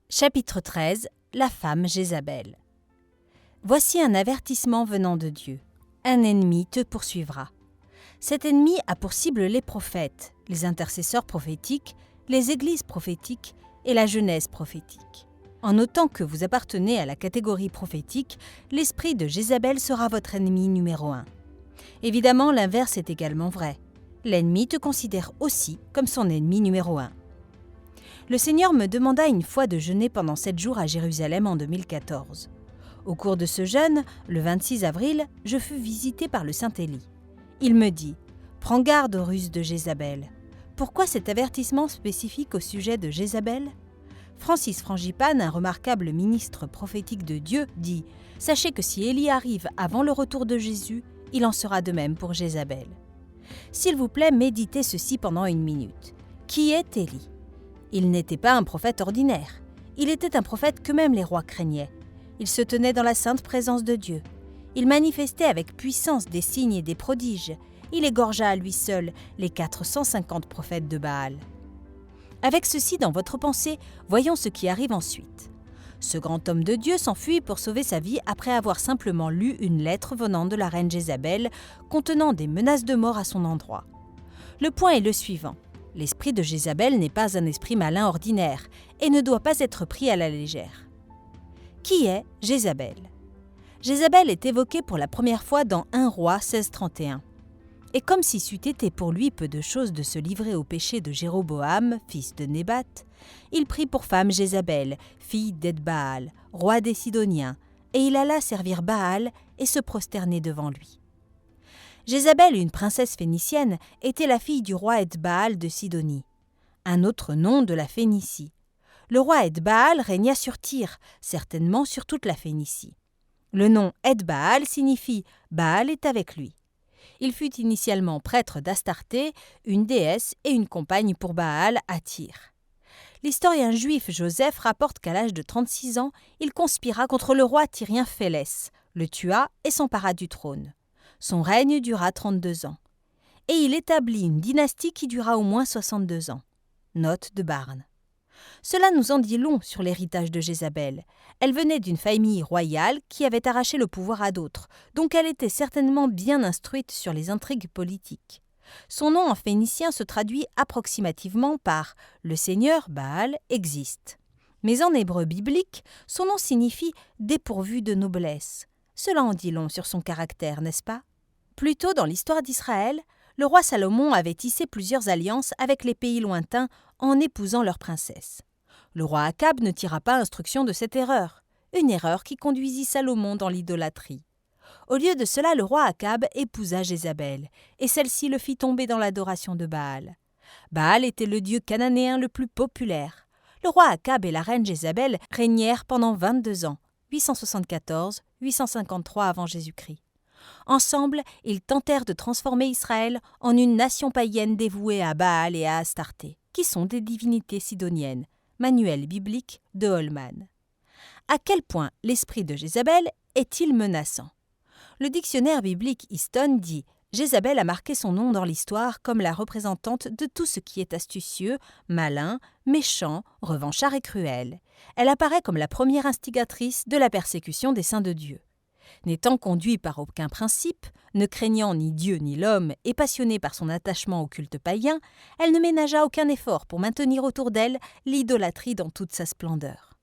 Chapitre 13. La femme Jézabel. Voici un avertissement venant de Dieu. Un ennemi te poursuivra. Cet ennemi a pour cible les prophètes, les intercesseurs prophétiques, les églises prophétiques et la jeunesse prophétique. En autant que vous appartenez à la catégorie prophétique, l'esprit de Jézabel sera votre ennemi numéro 1. Évidemment, l'inverse est également vrai. L'ennemi te considère aussi comme son ennemi numéro 1. Le Seigneur me demanda une fois de jeûner pendant 7 jours à Jérusalem en 2014. Au cours de ce jeûne, le 26 avril, je fus visité par le Saint-Élie. Il me dit « Prends garde aux ruses de Jézabel ». Pourquoi cet avertissement spécifique au sujet de Jézabel ? Francis Frangipane, un remarquable ministre prophétique de Dieu, dit « Sachez que si Élie arrive avant le retour de Jésus, il en sera de même pour Jézabel. » S'il vous plaît, méditez ceci pendant 1 minute. Qui est Élie ? Il n'était pas un prophète ordinaire. Il était un prophète que même les rois craignaient. Il se tenait dans la sainte présence de Dieu. Il manifestait avec puissance des signes et des prodiges. Il égorgea à lui seul les 450 prophètes de Baal. Avec ceci dans votre pensée, voyons ce qui arrive ensuite. Ce grand homme de Dieu s'enfuit pour sauver sa vie après avoir simplement lu une lettre venant de la reine Jézabel contenant des menaces de mort à son endroit. Le point est le suivant. L'esprit de Jézabel n'est pas un esprit malin ordinaire et ne doit pas être pris à la légère. Qui est Jézabel ? Jézabel est évoquée pour la première fois dans 1 Roi 16:31. Et comme si c'eût été pour lui peu de chose de se livrer au péché de Jéroboam, fils de Nébat, il prit pour femme Jézabel, fille d'Ed-Baal, roi des Sidoniens, et il alla servir Baal et se prosterner devant lui. Jézabel, une princesse phénicienne, était la fille du roi Ed-Baal de Sidonie, un autre nom de la Phénicie. Le roi Ed-Baal régna sur Tyr, certainement sur toute la Phénicie. Le nom Ed-Baal signifie « Baal est avec lui ». Il fut initialement prêtre d'Astarté, une déesse et une compagne pour Baal à Tyr. L'historien juif Joseph rapporte qu'à l'âge de 36 ans, il conspira contre le roi tyrien Phélès, le tua et s'empara du trône. Son règne dura 32 ans. Et il établit une dynastie qui dura au moins 62 ans. Note de Barnes. Cela nous en dit long sur l'héritage de Jézabel. Elle venait d'une famille royale qui avait arraché le pouvoir à d'autres, donc elle était certainement bien instruite sur les intrigues politiques. Son nom en phénicien se traduit approximativement par « le Seigneur Baal existe ». Mais en hébreu biblique, son nom signifie « dépourvu de noblesse ». Cela en dit long sur son caractère, n'est-ce pas ? Plus tôt dans l'histoire d'Israël, le roi Salomon avait tissé plusieurs alliances avec les pays lointains en épousant leurs princesses. Le roi Akab ne tira pas instruction de cette erreur, une erreur qui conduisit Salomon dans l'idolâtrie. Au lieu de cela, le roi Akab épousa Jézabel, et celle-ci le fit tomber dans l'adoration de Baal. Baal était le dieu cananéen le plus populaire. Le roi Akab et la reine Jézabel régnèrent pendant 22 ans, 874-853 avant Jésus-Christ. Ensemble, ils tentèrent de transformer Israël en une nation païenne dévouée à Baal et à Astarté, qui sont des divinités sidoniennes. Manuel biblique de Holman. À quel point l'esprit de Jézabel est-il menaçant ? Le dictionnaire biblique Easton dit « Jézabel a marqué son nom dans l'histoire comme la représentante de tout ce qui est astucieux, malin, méchant, revanchard et cruel. Elle apparaît comme la première instigatrice de la persécution des saints de Dieu. N'étant conduit par aucun principe, ne craignant ni Dieu ni l'homme et passionnée par son attachement au culte païen, elle ne ménagea aucun effort pour maintenir autour d'elle l'idolâtrie dans toute sa splendeur.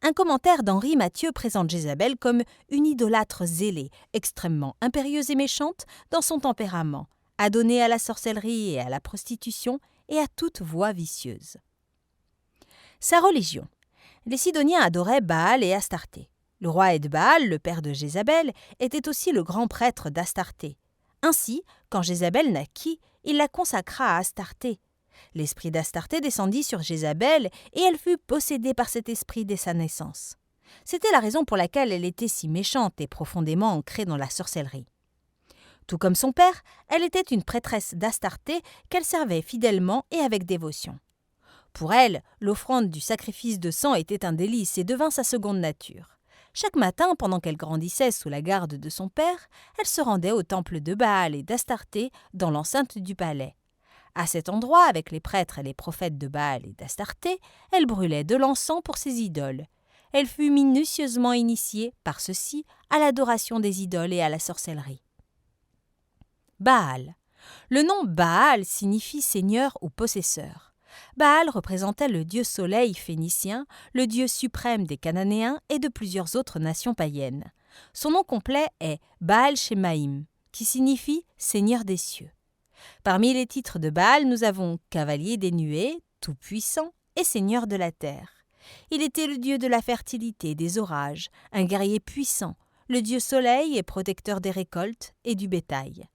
Un commentaire d'Henri Mathieu présente Jézabel comme une idolâtre zélée, extrêmement impérieuse et méchante dans son tempérament, adonnée à la sorcellerie et à la prostitution et à toute voie vicieuse. Sa religion. Les Sidoniens adoraient Baal et Astarté. Le roi Ed-Baal, le père de Jézabel, était aussi le grand prêtre d'Astarté. Ainsi, quand Jézabel naquit, il la consacra à Astarté. L'esprit d'Astarté descendit sur Jézabel et elle fut possédée par cet esprit dès sa naissance. C'était la raison pour laquelle elle était si méchante et profondément ancrée dans la sorcellerie. Tout comme son père, elle était une prêtresse d'Astarté qu'elle servait fidèlement et avec dévotion. Pour elle, l'offrande du sacrifice de sang était un délice et devint sa seconde nature. Chaque matin, pendant qu'elle grandissait sous la garde de son père, elle se rendait au temple de Baal et d'Astarté dans l'enceinte du palais. À cet endroit, avec les prêtres et les prophètes de Baal et d'Astarté, elle brûlait de l'encens pour ses idoles. Elle fut minutieusement initiée, par ceux-ci, à l'adoration des idoles et à la sorcellerie. Baal. Le nom Baal signifie seigneur ou possesseur. Baal représentait le dieu soleil phénicien, le dieu suprême des Cananéens et de plusieurs autres nations païennes. Son nom complet est Baal Shemaïm, qui signifie seigneur des cieux. Parmi les titres de Baal, nous avons cavalier des nuées, tout-puissant et seigneur de la terre. Il était le dieu de la fertilité, des orages, un guerrier puissant, le dieu soleil et protecteur des récoltes et du bétail.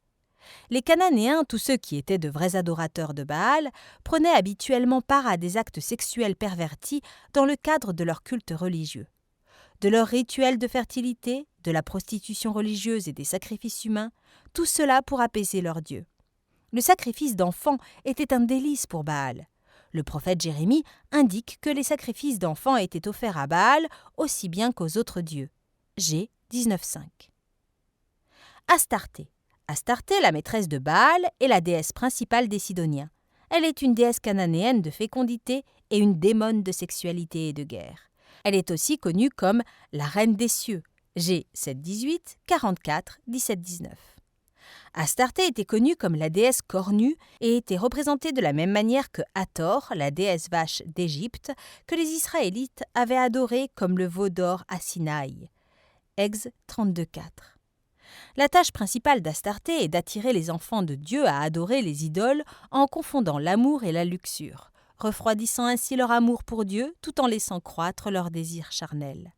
Les Cananéens, tous ceux qui étaient de vrais adorateurs de Baal, prenaient habituellement part à des actes sexuels pervertis dans le cadre de leur culte religieux. De leurs rituels de fertilité, de la prostitution religieuse et des sacrifices humains, tout cela pour apaiser leur dieu. Le sacrifice d'enfants était un délice pour Baal. Le prophète Jérémie indique que les sacrifices d'enfants étaient offerts à Baal aussi bien qu'aux autres dieux. G. 19.5. Astarté. Astarté, la maîtresse de Baal, est la déesse principale des Sidoniens. Elle est une déesse cananéenne de fécondité et une démone de sexualité et de guerre. Elle est aussi connue comme la reine des cieux. G. 7.18, 44, 17.19. Astarté était connue comme la déesse cornue et était représentée de la même manière que Hathor, la déesse vache d'Égypte, que les Israélites avaient adorée comme le veau d'or à Sinaï. Ex 32.4. La tâche principale d'Astarté est d'attirer les enfants de Dieu à adorer les idoles en confondant l'amour et la luxure, refroidissant ainsi leur amour pour Dieu tout en laissant croître leur désir charnel.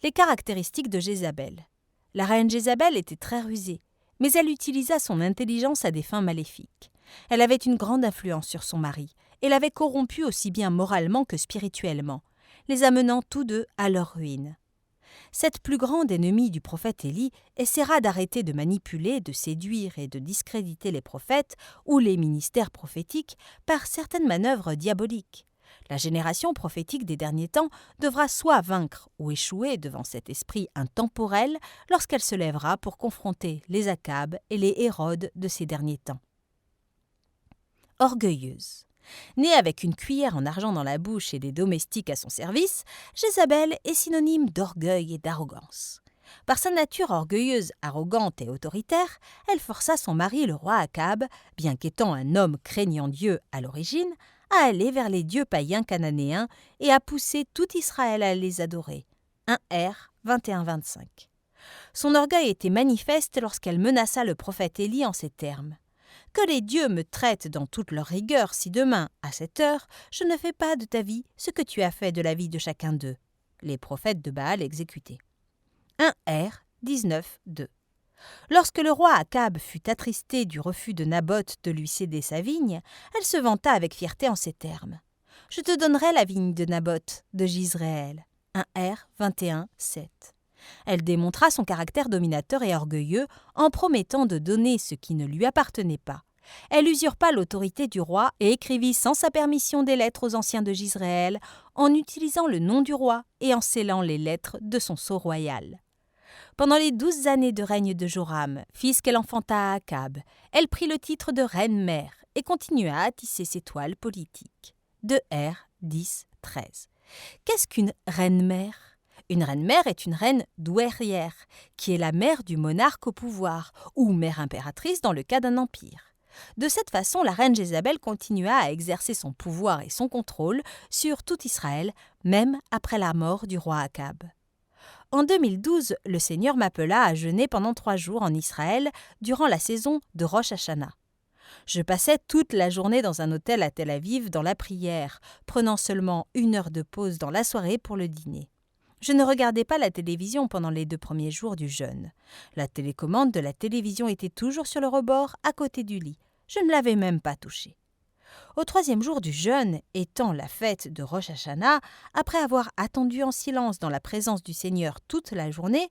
Les caractéristiques de Jézabel. La reine Jézabel était très rusée, mais elle utilisa son intelligence à des fins maléfiques. Elle avait une grande influence sur son mari et l'avait corrompu aussi bien moralement que spirituellement, les amenant tous deux à leur ruine. Cette plus grande ennemie du prophète Élie essaiera d'arrêter de manipuler, de séduire et de discréditer les prophètes ou les ministères prophétiques par certaines manœuvres diaboliques. La génération prophétique des derniers temps devra soit vaincre ou échouer devant cet esprit intemporel lorsqu'elle se lèvera pour confronter les Akab et les Hérodes de ces derniers temps. Orgueilleuse. Née avec une cuillère en argent dans la bouche et des domestiques à son service, Jézabel est synonyme d'orgueil et d'arrogance. Par sa nature orgueilleuse, arrogante et autoritaire, elle força son mari le roi Akab, bien qu'étant un homme craignant Dieu à l'origine, à aller vers les dieux païens cananéens et à pousser tout Israël à les adorer. 1 R 21-25. Son orgueil était manifeste lorsqu'elle menaça le prophète Élie en ces termes. « Que les dieux me traitent dans toute leur rigueur si demain, à cette heure, je ne fais pas de ta vie ce que tu as fait de la vie de chacun d'eux. » Les prophètes de Baal exécutés. 1 R 19-2. Lorsque le roi Akab fut attristé du refus de Naboth de lui céder sa vigne, elle se vanta avec fierté en ces termes. « Je te donnerai la vigne de Naboth, de Jizréel. » 1 R 21-7. Elle démontra son caractère dominateur et orgueilleux en promettant de donner ce qui ne lui appartenait pas. Elle usurpa l'autorité du roi et écrivit sans sa permission des lettres aux anciens de Jizréel en utilisant le nom du roi et en scellant les lettres de son sceau royal. Pendant les 12 années de règne de Joram, fils qu'elle enfanta à Akab, elle prit le titre de reine-mère et continua à tisser ses toiles politiques. 2 R 10-13. Qu'est-ce qu'une reine-mère ? Une reine-mère est une reine douairière, qui est la mère du monarque au pouvoir, ou mère impératrice dans le cas d'un empire. De cette façon, la reine Jézabel continua à exercer son pouvoir et son contrôle sur tout Israël, même après la mort du roi Akab. En 2012, le Seigneur m'appela à jeûner pendant 3 jours en Israël durant la saison de Rosh Hashanah. Je passais toute la journée dans un hôtel à Tel Aviv dans la prière, prenant seulement 1 heure de pause dans la soirée pour le dîner. Je ne regardais pas la télévision pendant les 2 premiers jours du jeûne. La télécommande de la télévision était toujours sur le rebord, à côté du lit. Je ne l'avais même pas touchée. Au 3e jour du jeûne, étant la fête de Rosh Hashanah, après avoir attendu en silence dans la présence du Seigneur toute la journée,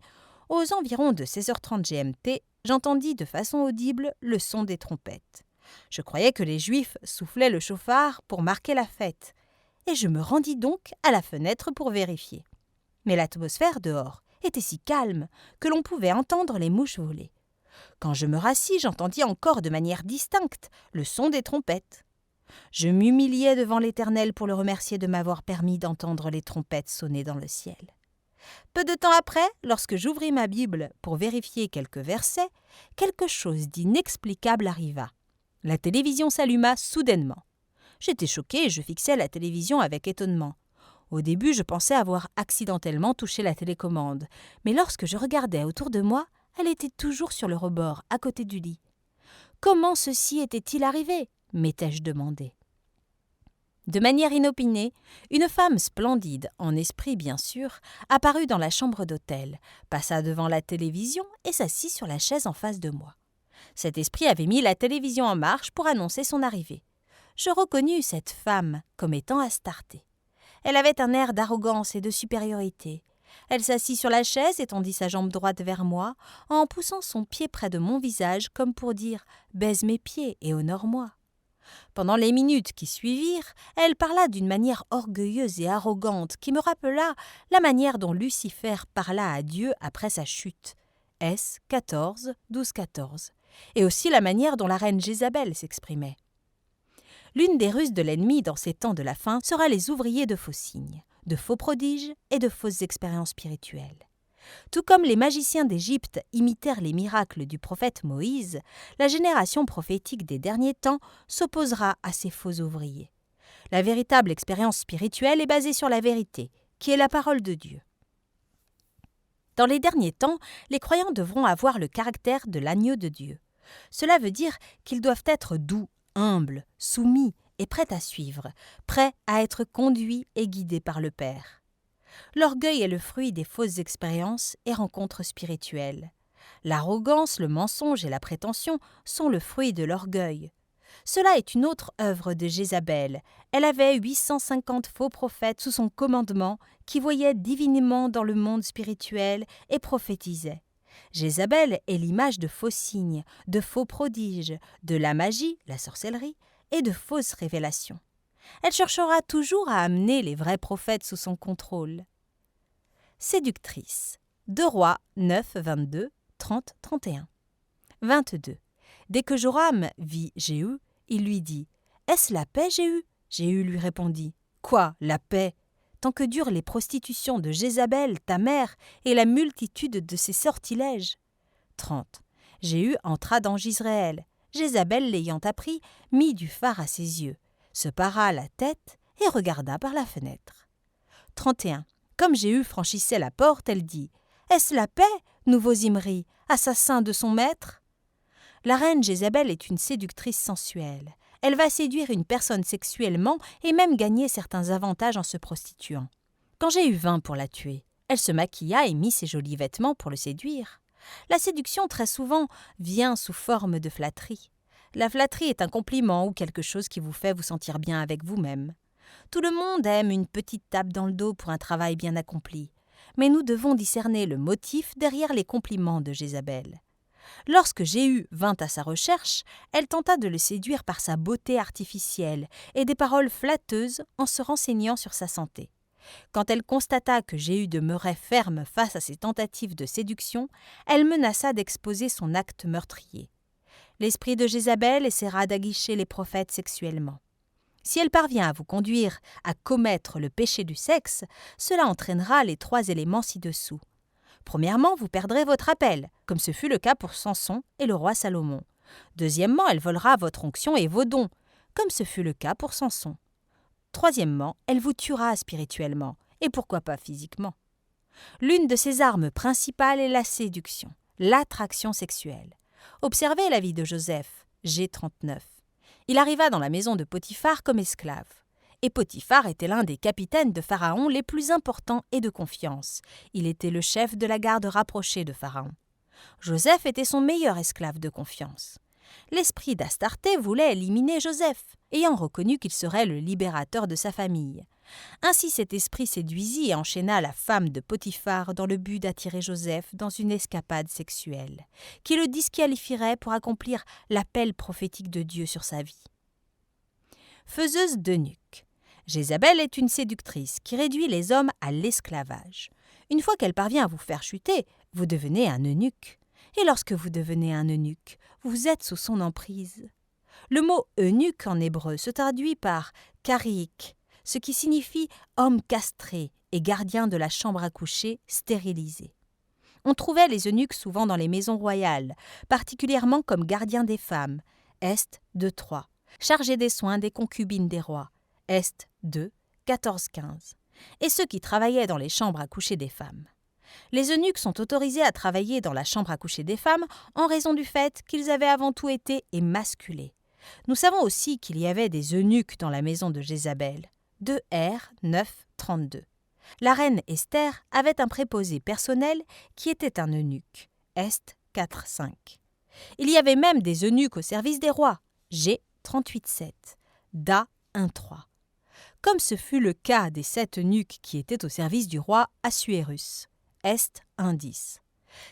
aux environs de 16h30 GMT, j'entendis de façon audible le son des trompettes. Je croyais que les Juifs soufflaient le chauffard pour marquer la fête, et je me rendis donc à la fenêtre pour vérifier. Mais l'atmosphère dehors était si calme que l'on pouvait entendre les mouches voler. Quand je me rassis, j'entendis encore de manière distincte le son des trompettes. Je m'humiliai devant l'Éternel pour le remercier de m'avoir permis d'entendre les trompettes sonner dans le ciel. Peu de temps après, lorsque j'ouvris ma Bible pour vérifier quelques versets, quelque chose d'inexplicable arriva. La télévision s'alluma soudainement. J'étais choquée et je fixais la télévision avec étonnement. Au début, je pensais avoir accidentellement touché la télécommande, mais lorsque je regardais autour de moi, elle était toujours sur le rebord, à côté du lit. Comment ceci était-il arrivé ? M'étais-je demandé. De manière inopinée, une femme splendide, en esprit bien sûr, apparut dans la chambre d'hôtel, passa devant la télévision et s'assit sur la chaise en face de moi. Cet esprit avait mis la télévision en marche pour annoncer son arrivée. Je reconnus cette femme comme étant Astarté. Elle avait un air d'arrogance et de supériorité. Elle s'assit sur la chaise et tendit sa jambe droite vers moi, en poussant son pied près de mon visage comme pour dire « baise mes pieds et honore-moi ». Pendant les minutes qui suivirent, elle parla d'une manière orgueilleuse et arrogante qui me rappela la manière dont Lucifer parla à Dieu après sa chute. S. 14, 12-14. Et aussi la manière dont la reine Jézabel s'exprimait. L'une des ruses de l'ennemi dans ces temps de la fin sera les ouvriers de faux signes, de faux prodiges et de fausses expériences spirituelles. Tout comme les magiciens d'Égypte imitèrent les miracles du prophète Moïse, la génération prophétique des derniers temps s'opposera à ces faux ouvriers. La véritable expérience spirituelle est basée sur la vérité, qui est la parole de Dieu. Dans les derniers temps, les croyants devront avoir le caractère de l'agneau de Dieu. Cela veut dire qu'ils doivent être doux, humbles, soumis et prêts à suivre, prêts à être conduits et guidés par le Père. L'orgueil est le fruit des fausses expériences et rencontres spirituelles. L'arrogance, le mensonge et la prétention sont le fruit de l'orgueil. Cela est une autre œuvre de Jézabel. Elle avait 850 faux prophètes sous son commandement qui voyaient divinement dans le monde spirituel et prophétisaient. Jézabel est l'image de faux signes, de faux prodiges, de la magie, la sorcellerie, et de fausses révélations. Elle cherchera toujours à amener les vrais prophètes sous son contrôle. Séductrice. 2 Rois 9, 22, 30, 31. 22. Dès que Joram vit Jéhu, il lui dit « Est-ce la paix, Jéhu ?» Jéhu lui répondit « Quoi, la paix ? Tant que durent les prostitutions de Jézabel, ta mère, et la multitude de ses sortilèges. » 30. Jéhu entra dans Jizréel. Jézabel, l'ayant appris, mit du fard à ses yeux, se para la tête et regarda par la fenêtre. 31. Comme Jéhu franchissait la porte, elle dit « Est-ce la paix, nouveau Zimri, assassin de son maître ?» La reine Jézabel est une séductrice sensuelle. Elle va séduire une personne sexuellement et même gagner certains avantages en se prostituant. Quand Jéhu vint pour la tuer, elle se maquilla et mit ses jolis vêtements pour le séduire. La séduction, très souvent, vient sous forme de flatterie. La flatterie est un compliment ou quelque chose qui vous fait vous sentir bien avec vous-même. Tout le monde aime une petite tape dans le dos pour un travail bien accompli. Mais nous devons discerner le motif derrière les compliments de Jézabel. Lorsque Jéhu vint à sa recherche, elle tenta de le séduire par sa beauté artificielle et des paroles flatteuses en se renseignant sur sa santé. Quand elle constata que Jéhu demeurait ferme face à ses tentatives de séduction, elle menaça d'exposer son acte meurtrier. L'esprit de Jézabel essaiera d'aguicher les prophètes sexuellement. Si elle parvient à vous conduire à commettre le péché du sexe, cela entraînera les 3 éléments ci-dessous. Premièrement, vous perdrez votre appel, comme ce fut le cas pour Samson et le roi Salomon. Deuxièmement, elle volera votre onction et vos dons, comme ce fut le cas pour Samson. Troisièmement, elle vous tuera spirituellement, et pourquoi pas physiquement. L'une de ses armes principales est la séduction, l'attraction sexuelle. Observez la vie de Joseph, G39. Il arriva dans la maison de Potiphar comme esclave. Et Potiphar était l'un des capitaines de Pharaon les plus importants et de confiance. Il était le chef de la garde rapprochée de Pharaon. Joseph était son meilleur esclave de confiance. L'esprit d'Astarté voulait éliminer Joseph, ayant reconnu qu'il serait le libérateur de sa famille. Ainsi cet esprit séduisit et enchaîna la femme de Potiphar dans le but d'attirer Joseph dans une escapade sexuelle, qui le disqualifierait pour accomplir l'appel prophétique de Dieu sur sa vie. Faiseuse d'eunuques. Jézabel est une séductrice qui réduit les hommes à l'esclavage. Une fois qu'elle parvient à vous faire chuter, vous devenez un eunuque. Et lorsque vous devenez un eunuque, vous êtes sous son emprise. Le mot eunuque en hébreu se traduit par karik, ce qui signifie homme castré et gardien de la chambre à coucher stérilisé. On trouvait les eunuques souvent dans les maisons royales, particulièrement comme gardiens des femmes, Est 2.3, chargés des soins des concubines des rois, Est 2, 14-15, et ceux qui travaillaient dans les chambres à coucher des femmes. Les eunuques sont autorisés à travailler dans la chambre à coucher des femmes en raison du fait qu'ils avaient avant tout été émasculés. Nous savons aussi qu'il y avait des eunuques dans la maison de Jézabel, 2 R 9, 32. La reine Esther avait un préposé personnel qui était un eunuque, Est 4, 5. Il y avait même des eunuques au service des rois, G 38, 7, Da 1, 3. Comme ce fut le cas des 7 eunuques qui étaient au service du roi Assuérus, Est 1, 10.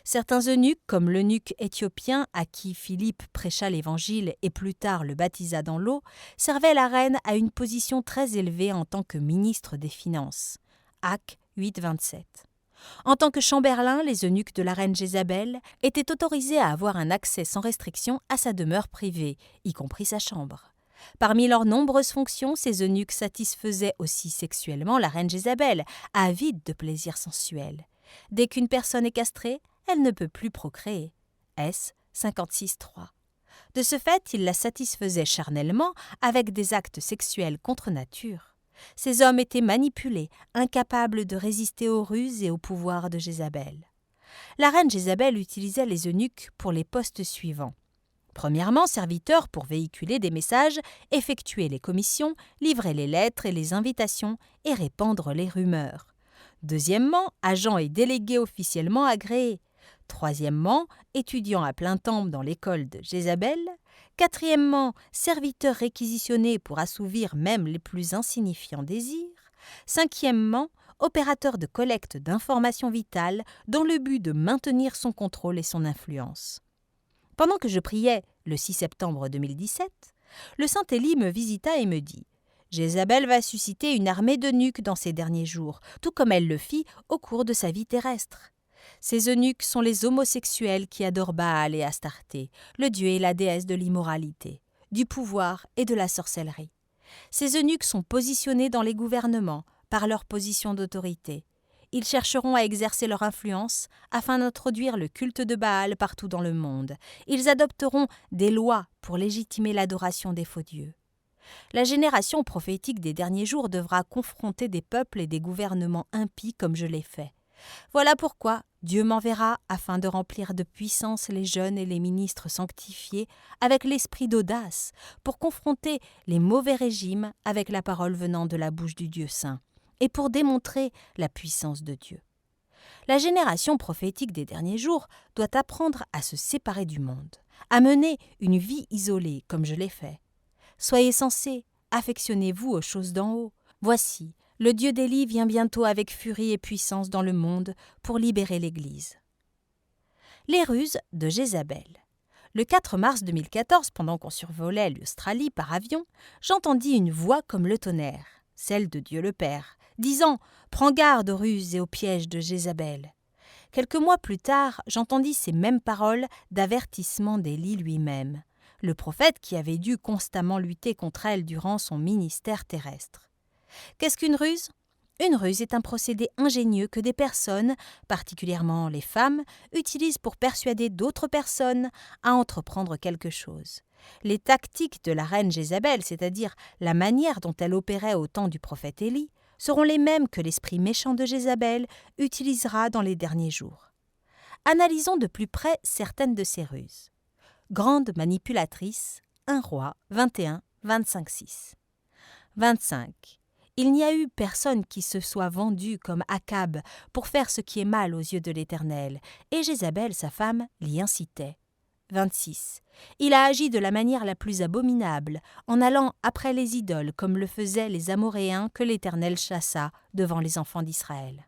Certains eunuques, comme l'eunuque éthiopien à qui Philippe prêcha l'Évangile et plus tard le baptisa dans l'eau, servaient la reine à une position très élevée en tant que ministre des Finances. Ac 8, 27. En tant que chambellan, les eunuques de la reine Jézabel étaient autorisés à avoir un accès sans restriction à sa demeure privée, y compris sa chambre. Parmi leurs nombreuses fonctions, ces eunuques satisfaisaient aussi sexuellement la reine Jézabel, avide de plaisirs sensuels. Dès qu'une personne est castrée, elle ne peut plus procréer. S 56.3. De ce fait, ils la satisfaisaient charnellement avec des actes sexuels contre nature. Ces hommes étaient manipulés, incapables de résister aux ruses et au pouvoir de Jézabel. La reine Jézabel utilisait les eunuques pour les postes suivants. Premièrement, serviteurs pour véhiculer des messages, effectuer les commissions, livrer les lettres et les invitations et répandre les rumeurs. Deuxièmement, agents et délégués officiellement agréés. Troisièmement, étudiants à plein temps dans l'école de Jézabel. Quatrièmement, serviteurs réquisitionnés pour assouvir même les plus insignifiants désirs. Cinquièmement, opérateurs de collecte d'informations vitales dans le but de maintenir son contrôle et son influence. Pendant que je priais, le 6 septembre 2017, le Saint-Élie me visita et me dit « Jézabel va susciter une armée d'eunuques dans ces derniers jours, tout comme elle le fit au cours de sa vie terrestre. Ces eunuques sont les homosexuels qui adorent Baal et Astarté, le dieu et la déesse de l'immoralité, du pouvoir et de la sorcellerie. Ces eunuques sont positionnés dans les gouvernements par leur position d'autorité. Ils chercheront à exercer leur influence afin d'introduire le culte de Baal partout dans le monde. Ils adopteront des lois pour légitimer l'adoration des faux dieux. La génération prophétique des derniers jours devra confronter des peuples et des gouvernements impies comme je l'ai fait. Voilà pourquoi Dieu m'enverra afin de remplir de puissance les jeunes et les ministres sanctifiés avec l'esprit d'audace pour confronter les mauvais régimes avec la parole venant de la bouche du Dieu saint et pour démontrer la puissance de Dieu. La génération prophétique des derniers jours doit apprendre à se séparer du monde, à mener une vie isolée comme je l'ai fait. Soyez sensés, affectionnez-vous aux choses d'en haut. Voici, le Dieu d'Élie vient bientôt avec furie et puissance dans le monde pour libérer l'Église. Les ruses de Jézabel. Le 4 mars 2014, pendant qu'on survolait l'Australie par avion, j'entendis une voix comme le tonnerre, celle de Dieu le Père, disant « Prends garde aux ruses et aux pièges de Jézabel ». Quelques mois plus tard, j'entendis ces mêmes paroles d'avertissement d'Élie lui-même, le prophète qui avait dû constamment lutter contre elle durant son ministère terrestre. Qu'est-ce qu'une ruse ? Une ruse est un procédé ingénieux que des personnes, particulièrement les femmes, utilisent pour persuader d'autres personnes à entreprendre quelque chose. Les tactiques de la reine Jézabel, c'est-à-dire la manière dont elle opérait au temps du prophète Élie, seront les mêmes que l'esprit méchant de Jézabel utilisera dans les derniers jours. Analysons de plus près certaines de ces ruses. Grande manipulatrice, 1 Roi 21, 25-6. 25. Il n'y a eu personne qui se soit vendu comme Akab pour faire ce qui est mal aux yeux de l'Éternel, et Jézabel, sa femme, l'y incitait. 26. Il a agi de la manière la plus abominable, en allant après les idoles comme le faisaient les Amoréens que l'Éternel chassa devant les enfants d'Israël.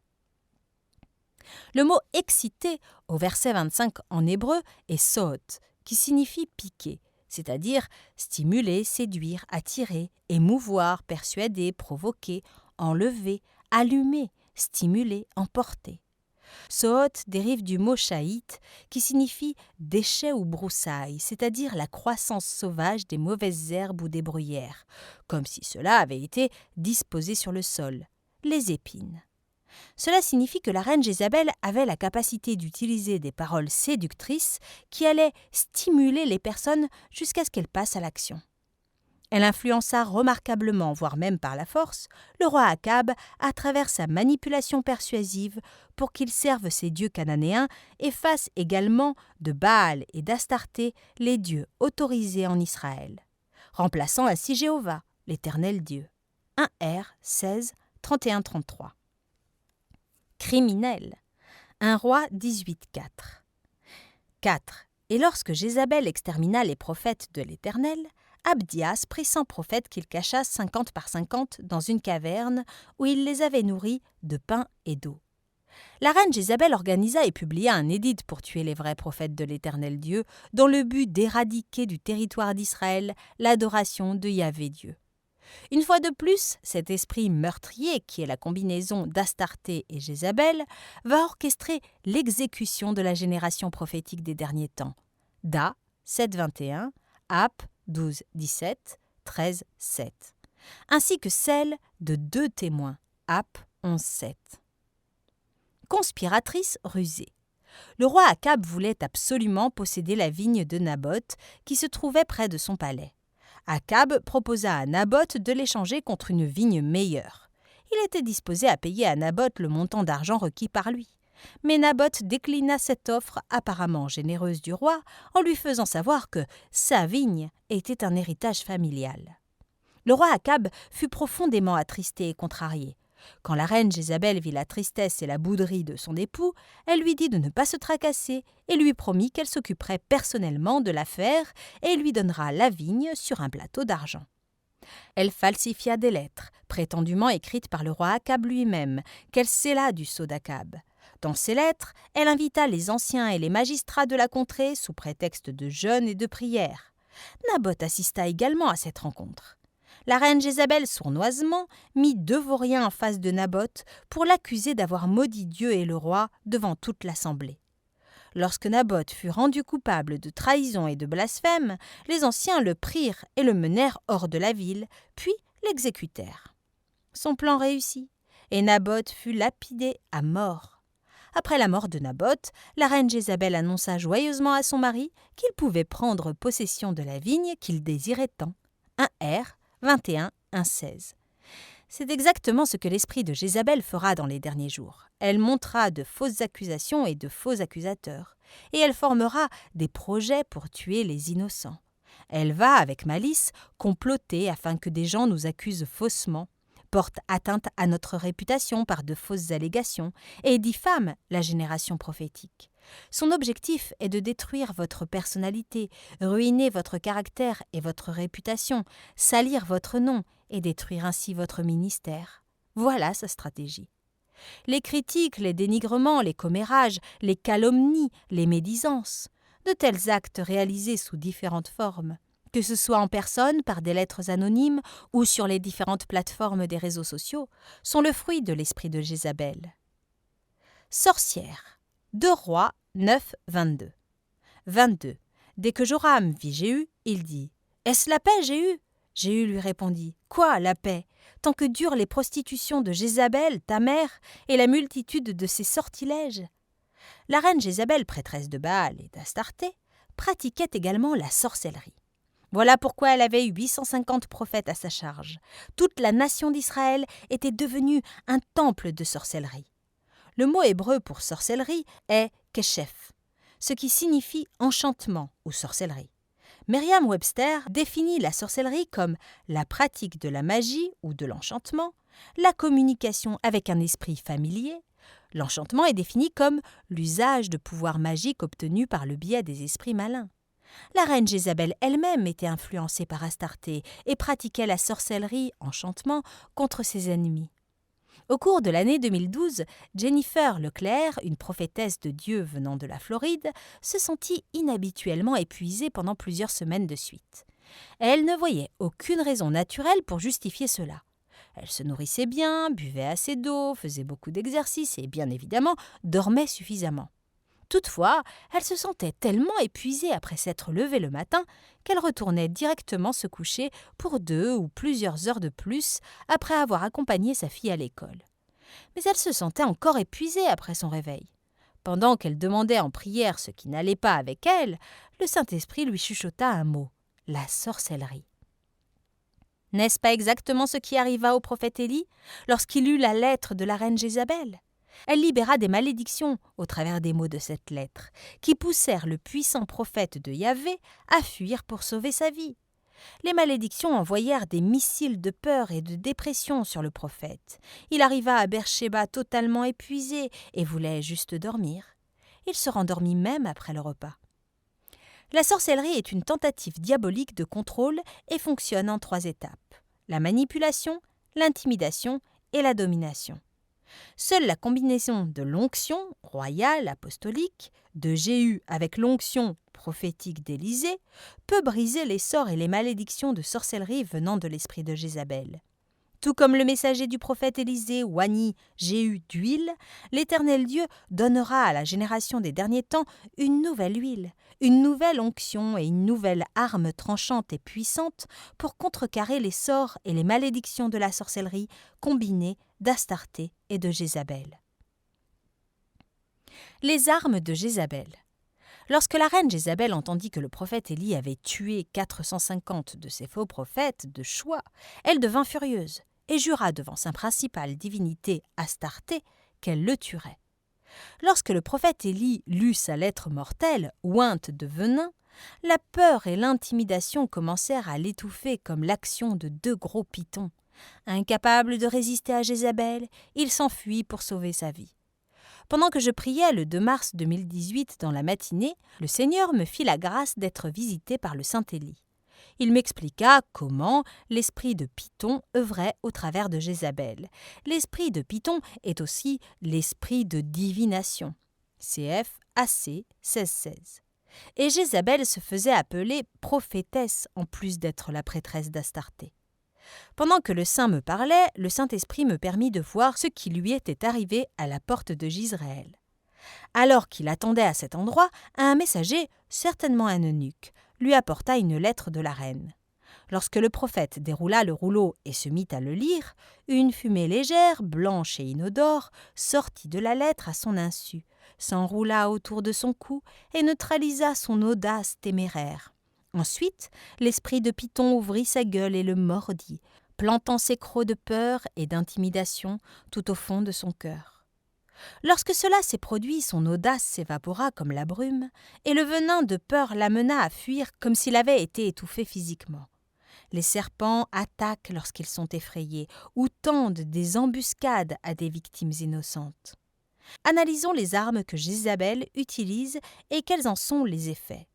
Le mot « excité » au verset 25 en hébreu est « sot », qui signifie « piquer », c'est-à-dire stimuler, séduire, attirer, émouvoir, persuader, provoquer, enlever, allumer, stimuler, emporter. Soot dérive du mot chaït qui signifie déchet ou broussailles, c'est-à-dire la croissance sauvage des mauvaises herbes ou des bruyères, comme si cela avait été disposé sur le sol, les épines. Cela signifie que la reine Jézabel avait la capacité d'utiliser des paroles séductrices qui allaient stimuler les personnes jusqu'à ce qu'elles passent à l'action. Elle influença remarquablement, voire même par la force, le roi Akab à travers sa manipulation persuasive pour qu'il serve ses dieux cananéens et fasse également de Baal et d'Astarté les dieux autorisés en Israël, remplaçant ainsi Jéhovah, l'Éternel Dieu. 1 R 16, 31-33. Criminel. 1 Roi 18-4. 4. Et lorsque Jézabel extermina les prophètes de l'Éternel, Abdias prit 100 prophètes qu'il cacha 50 par 50 dans une caverne où il les avait nourris de pain et d'eau. La reine Jézabel organisa et publia un édit pour tuer les vrais prophètes de l'Éternel Dieu dans le but d'éradiquer du territoire d'Israël l'adoration de Yahvé Dieu. Une fois de plus, cet esprit meurtrier, qui est la combinaison d'Astarté et Jézabel, va orchestrer l'exécution de la génération prophétique des derniers temps. Da 7.21, Ap 12.17, 13.7, ainsi que celle de 2 témoins, Ap 11.7. Conspiratrice rusée. Le roi Akab voulait absolument posséder la vigne de Naboth qui se trouvait près de son palais. Akab proposa à Naboth de l'échanger contre une vigne meilleure. Il était disposé à payer à Naboth le montant d'argent requis par lui. Mais Naboth déclina cette offre apparemment généreuse du roi en lui faisant savoir que sa vigne était un héritage familial. Le roi Akab fut profondément attristé et contrarié. Quand la reine Jézabel vit la tristesse et la bouderie de son époux, elle lui dit de ne pas se tracasser et lui promit qu'elle s'occuperait personnellement de l'affaire et lui donnera la vigne sur un plateau d'argent. Elle falsifia des lettres, prétendument écrites par le roi Akab lui-même, qu'elle scella du sceau d'Akab. Dans ces lettres, elle invita les anciens et les magistrats de la contrée sous prétexte de jeûne et de prière. Naboth assista également à cette rencontre. La reine Jézabel, sournoisement, mit 2 vauriens en face de Naboth pour l'accuser d'avoir maudit Dieu et le roi devant toute l'assemblée. Lorsque Naboth fut rendu coupable de trahison et de blasphème, les anciens le prirent et le menèrent hors de la ville, puis l'exécutèrent. Son plan réussit, et Naboth fut lapidé à mort. Après la mort de Naboth, la reine Jézabel annonça joyeusement à son mari qu'il pouvait prendre possession de la vigne qu'il désirait tant. 1 R 21, 1-16. C'est exactement ce que l'esprit de Jézabel fera dans les derniers jours. Elle montera de fausses accusations et de faux accusateurs, et elle formera des projets pour tuer les innocents. Elle va, avec malice, comploter afin que des gens nous accusent faussement, porte atteinte à notre réputation par de fausses allégations et diffame la génération prophétique. Son objectif est de détruire votre personnalité, ruiner votre caractère et votre réputation, salir votre nom et détruire ainsi votre ministère. Voilà sa stratégie. Les critiques, les dénigrements, les commérages, les calomnies, les médisances, de tels actes réalisés sous différentes formes, que ce soit en personne, par des lettres anonymes ou sur les différentes plateformes des réseaux sociaux, sont le fruit de l'esprit de Jézabel. Sorcière. 2 Rois 9, 22. 22. Dès que Joram vit Jéhu, il dit « Est-ce la paix, Jéhu ?» Jéhu lui répondit « Quoi, la paix ? Tant que durent les prostitutions de Jézabel, ta mère, et la multitude de ses sortilèges ?» La reine Jézabel, prêtresse de Baal et d'Astarté, pratiquait également la sorcellerie. Voilà pourquoi elle avait 850 prophètes à sa charge. Toute la nation d'Israël était devenue un temple de sorcellerie. Le mot hébreu pour sorcellerie est « keshef », ce qui signifie enchantement ou sorcellerie. Merriam-Webster définit la sorcellerie comme la pratique de la magie ou de l'enchantement, la communication avec un esprit familier. L'enchantement est défini comme l'usage de pouvoirs magiques obtenus par le biais des esprits malins. La reine Jézabel elle-même était influencée par Astarté et pratiquait la sorcellerie, enchantement, contre ses ennemis. Au cours de l'année 2012, Jennifer Leclerc, une prophétesse de Dieu venant de la Floride, se sentit inhabituellement épuisée pendant plusieurs semaines de suite. Elle ne voyait aucune raison naturelle pour justifier cela. Elle se nourrissait bien, buvait assez d'eau, faisait beaucoup d'exercices et, bien évidemment, dormait suffisamment. Toutefois, elle se sentait tellement épuisée après s'être levée le matin qu'elle retournait directement se coucher pour 2 ou plusieurs heures de plus après avoir accompagné sa fille à l'école. Mais elle se sentait encore épuisée après son réveil. Pendant qu'elle demandait en prière ce qui n'allait pas avec elle, le Saint-Esprit lui chuchota un mot, la sorcellerie. N'est-ce pas exactement ce qui arriva au prophète Élie lorsqu'il eut la lettre de la reine Jézabel ? Elle libéra des malédictions au travers des mots de cette lettre, qui poussèrent le puissant prophète de Yahvé à fuir pour sauver sa vie. Les malédictions envoyèrent des missiles de peur et de dépression sur le prophète. Il arriva à Beersheba totalement épuisé et voulait juste dormir. Il se rendormit même après le repas. La sorcellerie est une tentative diabolique de contrôle et fonctionne en 3 étapes. La manipulation, l'intimidation et la domination. Seule la combinaison de l'onction royale apostolique, de Jéhu avec l'onction prophétique d'Élisée, peut briser les sorts et les malédictions de sorcellerie venant de l'esprit de Jézabel. Tout comme le messager du prophète Élisée oignit Jéhu d'huile, l'Éternel Dieu donnera à la génération des derniers temps une nouvelle huile, une nouvelle onction et une nouvelle arme tranchante et puissante pour contrecarrer les sorts et les malédictions de la sorcellerie combinée d'Astarté et de Jézabel. Les armes de Jézabel. Lorsque la reine Jézabel entendit que le prophète Élie avait tué 450 de ses faux prophètes de choix, elle devint furieuse et jura devant sa principale divinité Astarté qu'elle le tuerait. Lorsque le prophète Élie lut sa lettre mortelle, ointe de venin, la peur et l'intimidation commencèrent à l'étouffer comme l'action de 2 gros pythons. Incapable de résister à Jézabel, il s'enfuit pour sauver sa vie. Pendant que je priais le 2 mars 2018 dans la matinée, le Seigneur me fit la grâce d'être visité par le Saint Élie. Il m'expliqua comment l'esprit de Python œuvrait au travers de Jézabel. L'esprit de Python est aussi l'esprit de divination. Cf. AC 1616. Et Jézabel se faisait appeler prophétesse en plus d'être la prêtresse d'Astarté. Pendant que le saint me parlait, le Saint-Esprit me permit de voir ce qui lui était arrivé à la porte de Jizréel. Alors qu'il attendait à cet endroit, un messager, certainement un eunuque, lui apporta une lettre de la reine. Lorsque le prophète déroula le rouleau et se mit à le lire, une fumée légère, blanche et inodore, sortit de la lettre à son insu, s'enroula autour de son cou et neutralisa son audace téméraire. Ensuite, l'esprit de Python ouvrit sa gueule et le mordit, plantant ses crocs de peur et d'intimidation tout au fond de son cœur. Lorsque cela s'est produit, son audace s'évapora comme la brume, et le venin de peur l'amena à fuir comme s'il avait été étouffé physiquement. Les serpents attaquent lorsqu'ils sont effrayés ou tendent des embuscades à des victimes innocentes. Analysons les armes que Jézabel utilise et quels en sont les effets.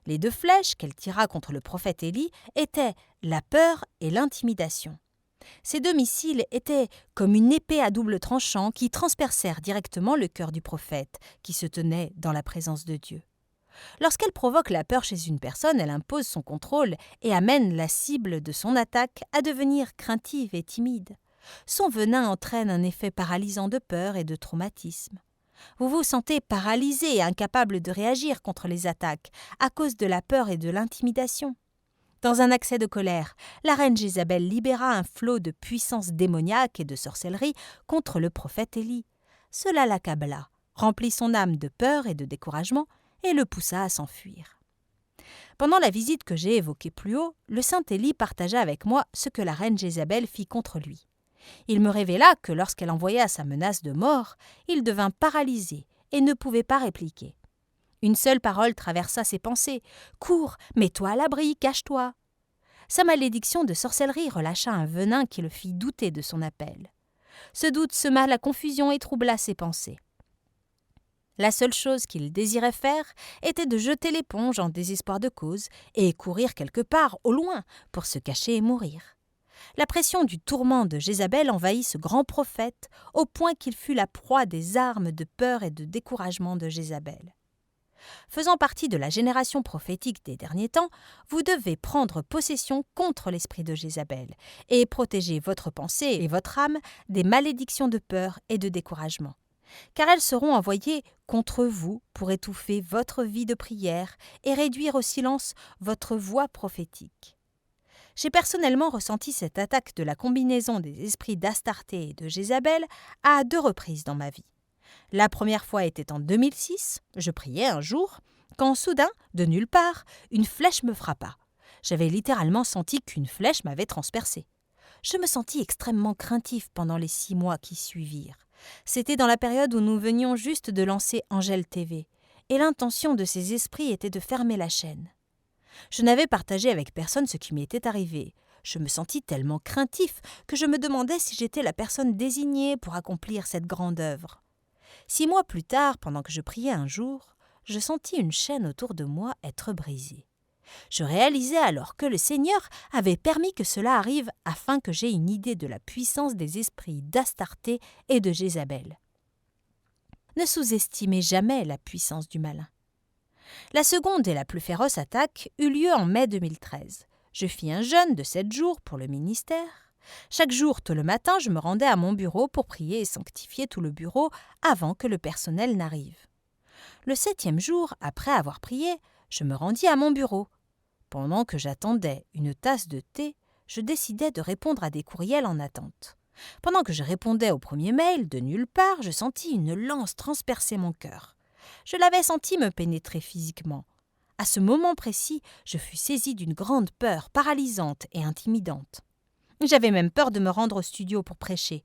Les 2 flèches qu'elle tira contre le prophète Élie étaient la peur et l'intimidation. Ces 2 missiles étaient comme une épée à double tranchant qui transpercèrent directement le cœur du prophète, qui se tenait dans la présence de Dieu. Lorsqu'elle provoque la peur chez une personne, elle impose son contrôle et amène la cible de son attaque à devenir craintive et timide. Son venin entraîne un effet paralysant de peur et de traumatisme. Vous vous sentez paralysé et incapable de réagir contre les attaques à cause de la peur et de l'intimidation. Dans un accès de colère, la reine Jézabel libéra un flot de puissance démoniaque et de sorcellerie contre le prophète Élie. Cela l'accabla, remplit son âme de peur et de découragement et le poussa à s'enfuir. Pendant la visite que j'ai évoquée plus haut, le saint Élie partagea avec moi ce que la reine Jézabel fit contre lui. Il me révéla que lorsqu'elle envoya sa menace de mort, il devint paralysé et ne pouvait pas répliquer. Une seule parole traversa ses pensées. « Cours, mets-toi à l'abri, cache-toi !» Sa malédiction de sorcellerie relâcha un venin qui le fit douter de son appel. Ce doute sema la confusion et troubla ses pensées. La seule chose qu'il désirait faire était de jeter l'éponge en désespoir de cause et courir quelque part, au loin, pour se cacher et mourir. La pression du tourment de Jézabel envahit ce grand prophète au point qu'il fut la proie des armes de peur et de découragement de Jézabel. Faisant partie de la génération prophétique des derniers temps, vous devez prendre possession contre l'esprit de Jézabel et protéger votre pensée et votre âme des malédictions de peur et de découragement. Car elles seront envoyées contre vous pour étouffer votre vie de prière et réduire au silence votre voix prophétique. J'ai personnellement ressenti cette attaque de la combinaison des esprits d'Astarté et de Jézabel à 2 reprises dans ma vie. La première fois était en 2006, je priais un jour, quand soudain, de nulle part, une flèche me frappa. J'avais littéralement senti qu'une flèche m'avait transpercé. Je me sentis extrêmement craintif pendant les 6 mois qui suivirent. C'était dans la période où nous venions juste de lancer Angel TV, et l'intention de ces esprits était de fermer la chaîne. Je n'avais partagé avec personne ce qui m'était arrivé. Je me sentis tellement craintif que je me demandais si j'étais la personne désignée pour accomplir cette grande œuvre. 6 mois plus tard, pendant que je priais un jour, je sentis une chaîne autour de moi être brisée. Je réalisais alors que le Seigneur avait permis que cela arrive afin que j'aie une idée de la puissance des esprits d'Astarté et de Jézabel. Ne sous-estimez jamais la puissance du malin. La seconde et la plus féroce attaque eut lieu en mai 2013. Je fis un jeûne de 7 jours pour le ministère. Chaque jour, tôt le matin, je me rendais à mon bureau pour prier et sanctifier tout le bureau avant que le personnel n'arrive. Le 7e jour, après avoir prié, je me rendis à mon bureau. Pendant que j'attendais une tasse de thé, je décidai de répondre à des courriels en attente. Pendant que je répondais au premier mail, de nulle part, je sentis une lance transpercer mon cœur. Je l'avais senti me pénétrer physiquement. À ce moment précis, je fus saisie d'une grande peur paralysante et intimidante. J'avais même peur de me rendre au studio pour prêcher.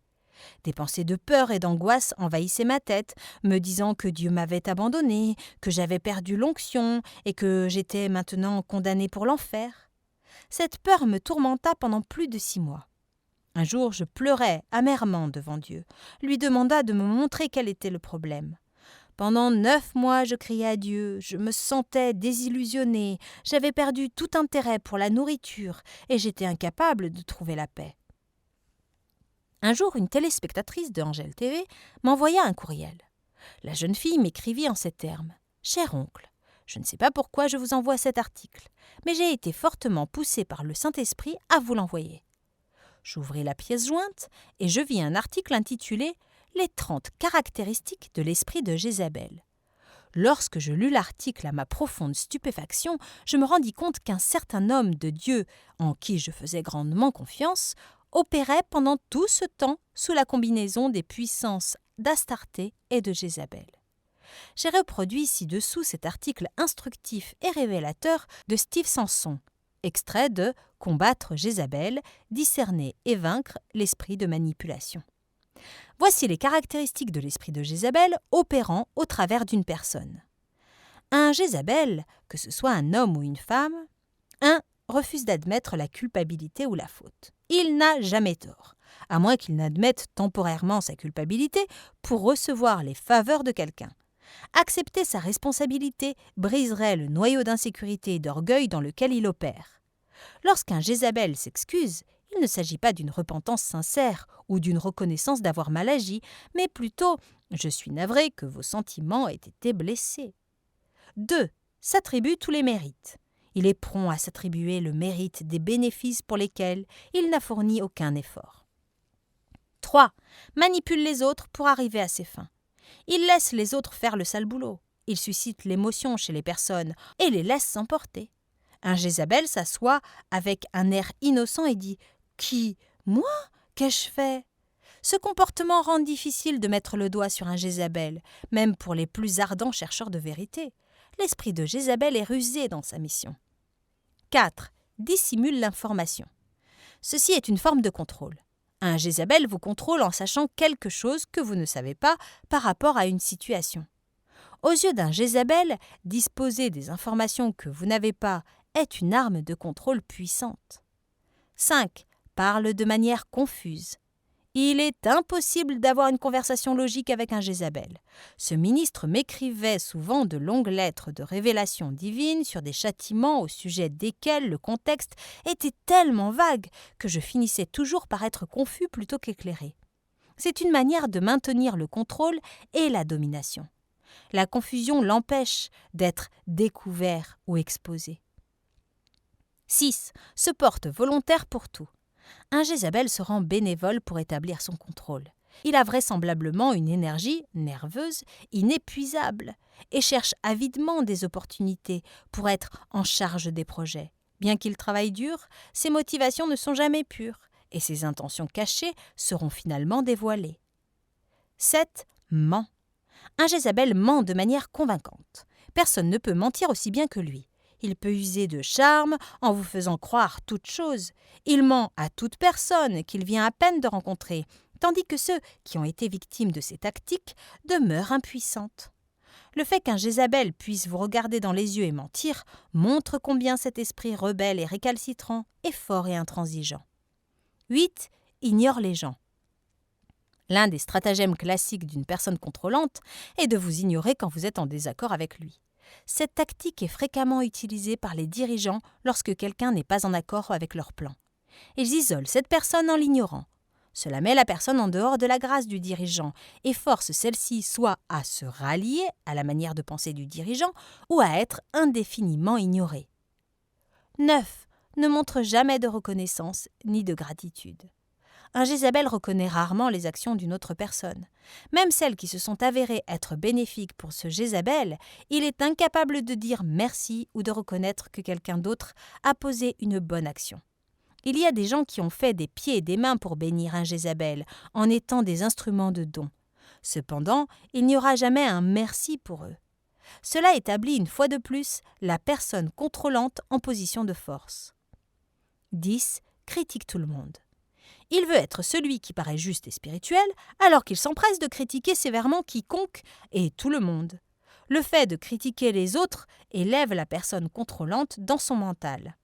Des pensées de peur et d'angoisse envahissaient ma tête, me disant que Dieu m'avait abandonné, que j'avais perdu l'onction et que j'étais maintenant condamnée pour l'enfer. Cette peur me tourmenta pendant plus de 6 mois. Un jour, je pleurais amèrement devant Dieu, lui demanda de me montrer quel était le problème. Pendant 9 mois, je criais à Dieu, je me sentais désillusionnée, j'avais perdu tout intérêt pour la nourriture et j'étais incapable de trouver la paix. Un jour, une téléspectatrice de Angel TV m'envoya un courriel. La jeune fille m'écrivit en ces termes. « Cher oncle, je ne sais pas pourquoi je vous envoie cet article, mais j'ai été fortement poussée par le Saint-Esprit à vous l'envoyer. » J'ouvris la pièce jointe et je vis un article intitulé « Les 30 caractéristiques de l'esprit de Jézabel ». Lorsque je lus l'article à ma profonde stupéfaction, je me rendis compte qu'un certain homme de Dieu, en qui je faisais grandement confiance, opérait pendant tout ce temps sous la combinaison des puissances d'Astarté et de Jézabel. J'ai reproduit ci-dessous cet article instructif et révélateur de Steve Sanson, extrait de « Combattre Jézabel, discerner et vaincre l'esprit de manipulation ». Voici les caractéristiques de l'esprit de Jézabel opérant au travers d'une personne. Un Jézabel, que ce soit un homme ou une femme, 1. Refuse d'admettre la culpabilité ou la faute. Il n'a jamais tort, à moins qu'il n'admette temporairement sa culpabilité pour recevoir les faveurs de quelqu'un. Accepter sa responsabilité briserait le noyau d'insécurité et d'orgueil dans lequel il opère. Lorsqu'un Jézabel s'excuse, il ne s'agit pas d'une repentance sincère ou d'une reconnaissance d'avoir mal agi, mais plutôt « je suis navré que vos sentiments aient été blessés ». 2. S'attribue tous les mérites. Il est prompt à s'attribuer le mérite des bénéfices pour lesquels il n'a fourni aucun effort. 3. Manipule les autres pour arriver à ses fins. Il laisse les autres faire le sale boulot. Il suscite l'émotion chez les personnes et les laisse s'emporter. Un Jézabel s'assoit avec un air innocent et dit « Qui ? Moi ? Qu'ai-je fait ?» Ce comportement rend difficile de mettre le doigt sur un Jézabel, même pour les plus ardents chercheurs de vérité. L'esprit de Jézabel est rusé dans sa mission. 4. Dissimule l'information. Ceci est une forme de contrôle. Un Jézabel vous contrôle en sachant quelque chose que vous ne savez pas par rapport à une situation. Aux yeux d'un Jézabel, disposer des informations que vous n'avez pas est une arme de contrôle puissante. 5. Parle de manière confuse. Il est impossible d'avoir une conversation logique avec un Jézabel. Ce ministre m'écrivait souvent de longues lettres de révélation divine sur des châtiments au sujet desquels le contexte était tellement vague que je finissais toujours par être confus plutôt qu'éclairé. C'est une manière de maintenir le contrôle et la domination. La confusion l'empêche d'être découvert ou exposé. 6. Se porte volontaire pour tout. Un Jézabel se rend bénévole pour établir son contrôle. Il a vraisemblablement une énergie nerveuse inépuisable et cherche avidement des opportunités pour être en charge des projets. Bien qu'il travaille dur, ses motivations ne sont jamais pures et ses intentions cachées seront finalement dévoilées. 7. Ment. Un Jézabel ment de manière convaincante. Personne ne peut mentir aussi bien que lui. Il peut user de charme en vous faisant croire toute chose. Il ment à toute personne qu'il vient à peine de rencontrer, tandis que ceux qui ont été victimes de ces tactiques demeurent impuissantes. Le fait qu'un Jézabel puisse vous regarder dans les yeux et mentir montre combien cet esprit rebelle et récalcitrant est fort et intransigeant. 8. Ignore les gens. L'un des stratagèmes classiques d'une personne contrôlante est de vous ignorer quand vous êtes en désaccord avec lui. Cette tactique est fréquemment utilisée par les dirigeants lorsque quelqu'un n'est pas en accord avec leur plan. Ils isolent cette personne en l'ignorant. Cela met la personne en dehors de la grâce du dirigeant et force celle-ci soit à se rallier à la manière de penser du dirigeant ou à être indéfiniment ignorée. 9. Ne montre jamais de reconnaissance ni de gratitude. Un Jézabel reconnaît rarement les actions d'une autre personne. Même celles qui se sont avérées être bénéfiques pour ce Jézabel, il est incapable de dire merci ou de reconnaître que quelqu'un d'autre a posé une bonne action. Il y a des gens qui ont fait des pieds et des mains pour bénir un Jézabel en étant des instruments de don. Cependant, il n'y aura jamais un merci pour eux. Cela établit une fois de plus la personne contrôlante en position de force. 10. Critique tout le monde. Il veut être celui qui paraît juste et spirituel, alors qu'il s'empresse de critiquer sévèrement quiconque et tout le monde. Le fait de critiquer les autres élève la personne contrôlante dans son mental.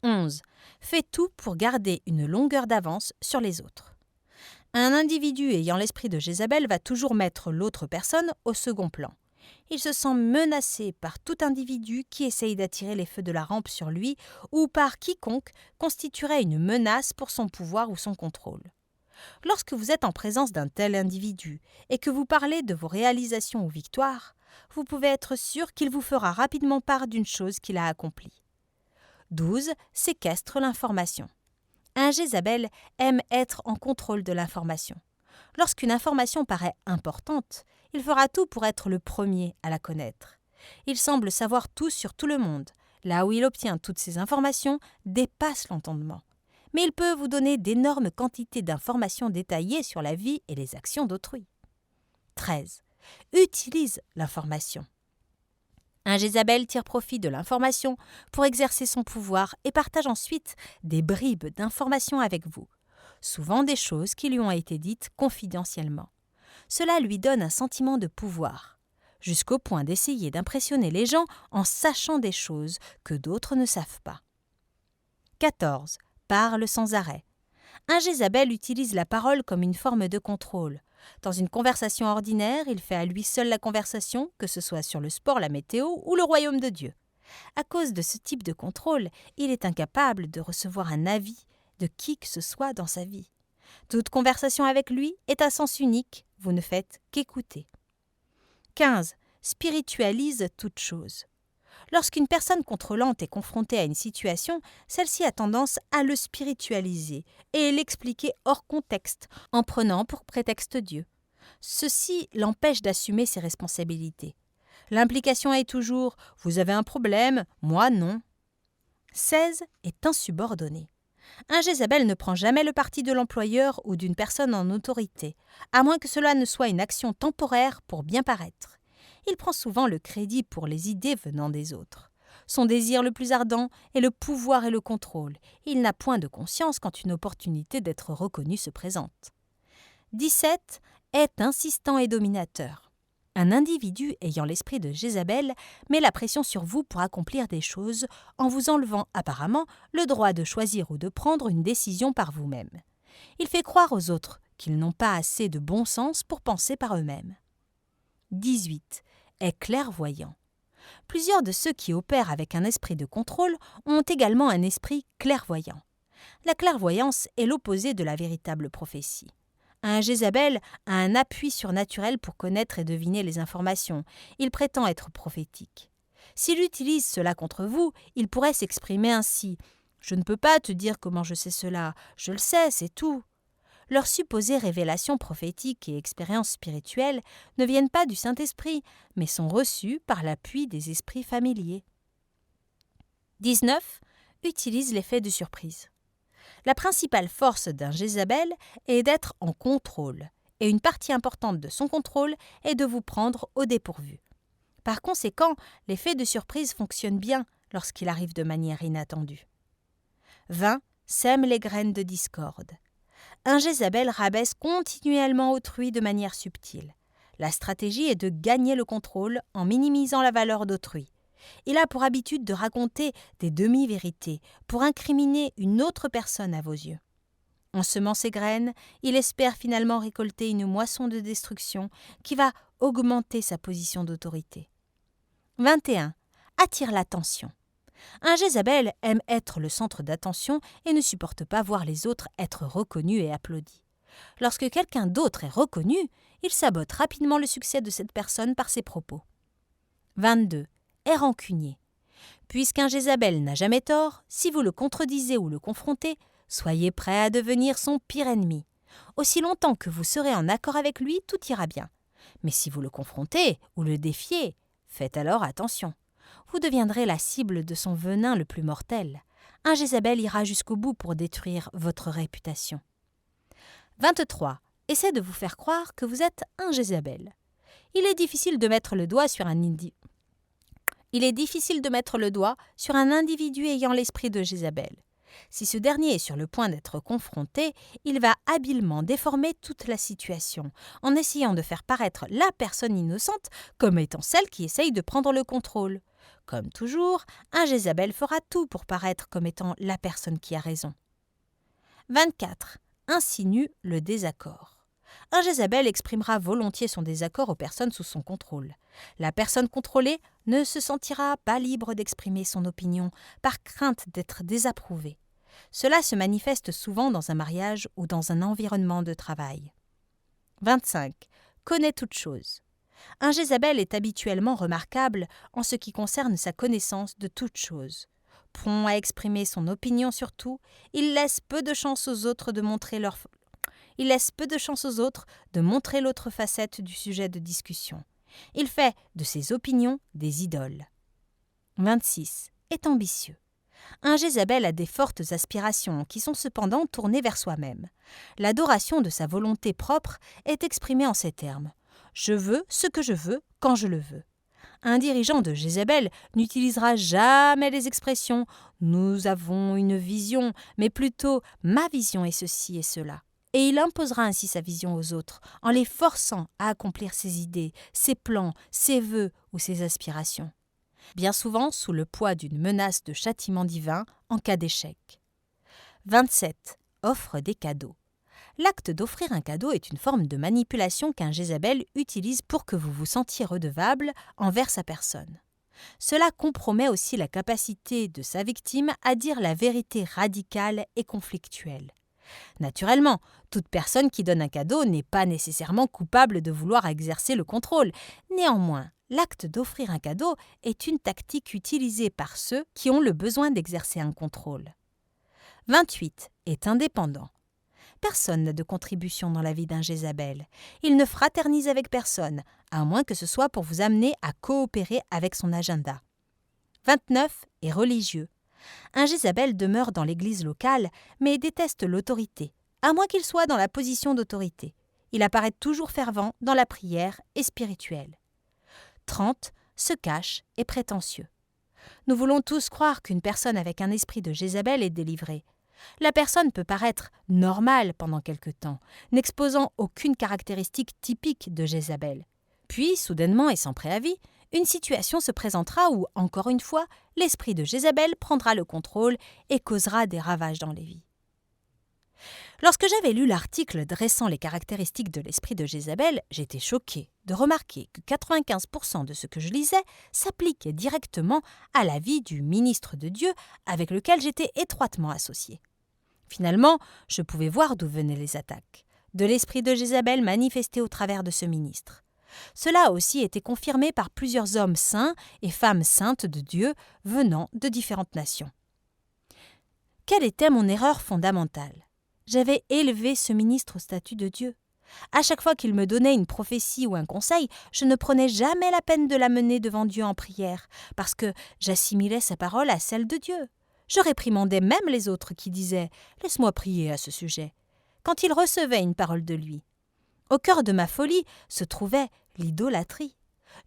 11. Fait tout pour garder une longueur d'avance sur les autres. Un individu ayant l'esprit de Jézabel va toujours mettre l'autre personne au second plan. Il se sent menacé par tout individu qui essaye d'attirer les feux de la rampe sur lui ou par quiconque constituerait une menace pour son pouvoir ou son contrôle. Lorsque vous êtes en présence d'un tel individu et que vous parlez de vos réalisations ou victoires, vous pouvez être sûr qu'il vous fera rapidement part d'une chose qu'il a accomplie. 12. Séquestre l'information. Un Jézabel aime être en contrôle de l'information. Lorsqu'une information paraît importante, il fera tout pour être le premier à la connaître. Il semble savoir tout sur tout le monde. Là où il obtient toutes ces informations dépasse l'entendement. Mais il peut vous donner d'énormes quantités d'informations détaillées sur la vie et les actions d'autrui. 13. Utilise l'information. Un Jézabel tire profit de l'information pour exercer son pouvoir et partage ensuite des bribes d'informations avec vous, souvent des choses qui lui ont été dites confidentiellement. Cela lui donne un sentiment de pouvoir, jusqu'au point d'essayer d'impressionner les gens en sachant des choses que d'autres ne savent pas. 14. Parle sans arrêt. Un Jézabel utilise la parole comme une forme de contrôle. Dans une conversation ordinaire, il fait à lui seul la conversation, que ce soit sur le sport, la météo ou le royaume de Dieu. À cause de ce type de contrôle, il est incapable de recevoir un avis de qui que ce soit dans sa vie. Toute conversation avec lui est à sens unique, vous ne faites qu'écouter. 15. Spiritualise toute chose. Lorsqu'une personne contrôlante est confrontée à une situation, celle-ci a tendance à le spiritualiser et l'expliquer hors contexte, en prenant pour prétexte Dieu. Ceci l'empêche d'assumer ses responsabilités. L'implication est toujours « vous avez un problème, moi non ». 16 est insubordonné. Un Jézabel ne prend jamais le parti de l'employeur ou d'une personne en autorité, à moins que cela ne soit une action temporaire pour bien paraître. Il prend souvent le crédit pour les idées venant des autres. Son désir le plus ardent est le pouvoir et le contrôle. Il n'a point de conscience quand une opportunité d'être reconnu se présente. 17 est insistant et dominateur. Un individu ayant l'esprit de Jézabel met la pression sur vous pour accomplir des choses en vous enlevant apparemment le droit de choisir ou de prendre une décision par vous-même. Il fait croire aux autres qu'ils n'ont pas assez de bon sens pour penser par eux-mêmes. 18 est clairvoyant. Plusieurs de ceux qui opèrent avec un esprit de contrôle ont également un esprit clairvoyant. La clairvoyance est l'opposé de la véritable prophétie. Un Jézabel a un appui surnaturel pour connaître et deviner les informations. Il prétend être prophétique. S'il utilise cela contre vous, il pourrait s'exprimer ainsi. « Je ne peux pas te dire comment je sais cela, je le sais, c'est tout. » Leurs supposées révélations prophétiques et expériences spirituelles ne viennent pas du Saint-Esprit, mais sont reçues par l'appui des esprits familiers. 19. Utilise l'effet de surprise. La principale force d'un Jézabel est d'être en contrôle, et une partie importante de son contrôle est de vous prendre au dépourvu. Par conséquent, l'effet de surprise fonctionne bien lorsqu'il arrive de manière inattendue. 20. Sème les graines de discorde. Un Jézabel rabaisse continuellement autrui de manière subtile. La stratégie est de gagner le contrôle en minimisant la valeur d'autrui. Il a pour habitude de raconter des demi-vérités pour incriminer une autre personne à vos yeux. En semant ces graines, il espère finalement récolter une moisson de destruction qui va augmenter sa position d'autorité. 21. Attire l'attention. Un Jézabel aime être le centre d'attention et ne supporte pas voir les autres être reconnus et applaudis. Lorsque quelqu'un d'autre est reconnu, il sabote rapidement le succès de cette personne par ses propos. 22. Est rancunier. Puisqu'un Jézabel n'a jamais tort, si vous le contredisez ou le confrontez, soyez prêt à devenir son pire ennemi. Aussi longtemps que vous serez en accord avec lui, tout ira bien. Mais si vous le confrontez ou le défiez, faites alors attention. Vous deviendrez la cible de son venin le plus mortel. Un Jézabel ira jusqu'au bout pour détruire votre réputation. 23. Essaie de vous faire croire que vous êtes un Jézabel. Il est difficile de mettre le doigt sur un individu ayant l'esprit de Jézabel. Si ce dernier est sur le point d'être confronté, il va habilement déformer toute la situation, en essayant de faire paraître la personne innocente comme étant celle qui essaye de prendre le contrôle. Comme toujours, un Jézabel fera tout pour paraître comme étant la personne qui a raison. 24. Insinue le désaccord. Un Jézabel exprimera volontiers son désaccord aux personnes sous son contrôle. La personne contrôlée ne se sentira pas libre d'exprimer son opinion par crainte d'être désapprouvée. Cela se manifeste souvent dans un mariage ou dans un environnement de travail. 25. Connaît toutes choses. Un Jézabel est habituellement remarquable en ce qui concerne sa connaissance de toutes choses. Prompt à exprimer son opinion sur tout, il laisse peu de chance aux autres de montrer l'autre facette du sujet de discussion. Il fait de ses opinions des idoles. 26. Est ambitieux. Un Jézabel a des fortes aspirations qui sont cependant tournées vers soi-même. L'adoration de sa volonté propre est exprimée en ces termes. « Je veux ce que je veux quand je le veux ». Un dirigeant de Jézabel n'utilisera jamais les expressions « nous avons une vision », mais plutôt « ma vision est ceci et cela ». Et il imposera ainsi sa vision aux autres, en les forçant à accomplir ses idées, ses plans, ses vœux ou ses aspirations. Bien souvent sous le poids d'une menace de châtiment divin en cas d'échec. 27. Offre des cadeaux. L'acte d'offrir un cadeau est une forme de manipulation qu'un Jézabel utilise pour que vous vous sentiez redevable envers sa personne. Cela compromet aussi la capacité de sa victime à dire la vérité radicale et conflictuelle. Naturellement, toute personne qui donne un cadeau n'est pas nécessairement coupable de vouloir exercer le contrôle. Néanmoins, l'acte d'offrir un cadeau est une tactique utilisée par ceux qui ont le besoin d'exercer un contrôle. 28. Est indépendant. Personne n'a de contribution dans la vie d'un Jézabel. Il ne fraternise avec personne, à moins que ce soit pour vous amener à coopérer avec son agenda. 29. Est religieux. Un Jézabel demeure dans l'église locale, mais déteste l'autorité, à moins qu'il soit dans la position d'autorité. Il apparaît toujours fervent dans la prière et spirituel. 30. Se cache et prétentieux. Nous voulons tous croire qu'une personne avec un esprit de Jézabel est délivrée. La personne peut paraître normale pendant quelque temps, n'exposant aucune caractéristique typique de Jézabel. Puis, soudainement et sans préavis, une situation se présentera où, encore une fois, l'esprit de Jézabel prendra le contrôle et causera des ravages dans les vies. Lorsque j'avais lu l'article dressant les caractéristiques de l'esprit de Jézabel, j'étais choquée de remarquer que 95% de ce que je lisais s'appliquait directement à la vie du ministre de Dieu avec lequel j'étais étroitement associée. Finalement, je pouvais voir d'où venaient les attaques. de l'esprit de Jézabel manifesté au travers de ce ministre. Cela a aussi été confirmé par plusieurs hommes saints et femmes saintes de Dieu venant de différentes nations. Quelle était mon erreur fondamentale? J'avais élevé ce ministre au statut de Dieu. À chaque fois qu'il me donnait une prophétie ou un conseil, je ne prenais jamais la peine de la mener devant Dieu en prière, parce que j'assimilais sa parole à celle de Dieu. Je réprimandais même les autres qui disaient « Laisse-moi prier à ce sujet », quand ils recevaient une parole de lui. Au cœur de ma folie se trouvait l'idolâtrie.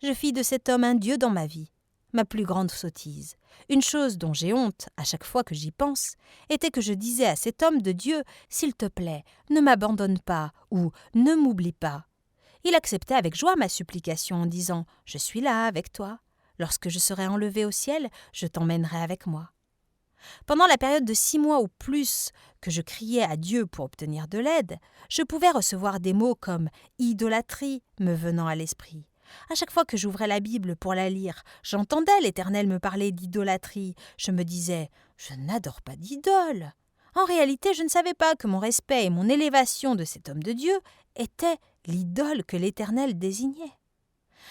Je fis de cet homme un Dieu dans ma vie. Ma plus grande sottise, une chose dont j'ai honte à chaque fois que j'y pense, était que je disais à cet homme de Dieu « S'il te plaît, ne m'abandonne pas » ou « Ne m'oublie pas ». Il acceptait avec joie ma supplication en disant « Je suis là avec toi. Lorsque je serai enlevé au ciel, je t'emmènerai avec moi. » Pendant la période de 6 mois ou plus que je criais à Dieu pour obtenir de l'aide, je pouvais recevoir des mots comme « idolâtrie » me venant à l'esprit. À chaque fois que j'ouvrais la Bible pour la lire, j'entendais l'Éternel me parler d'idolâtrie. Je me disais « Je n'adore pas d'idole ». En réalité, je ne savais pas que mon respect et mon élévation de cet homme de Dieu étaient l'idole que l'Éternel désignait.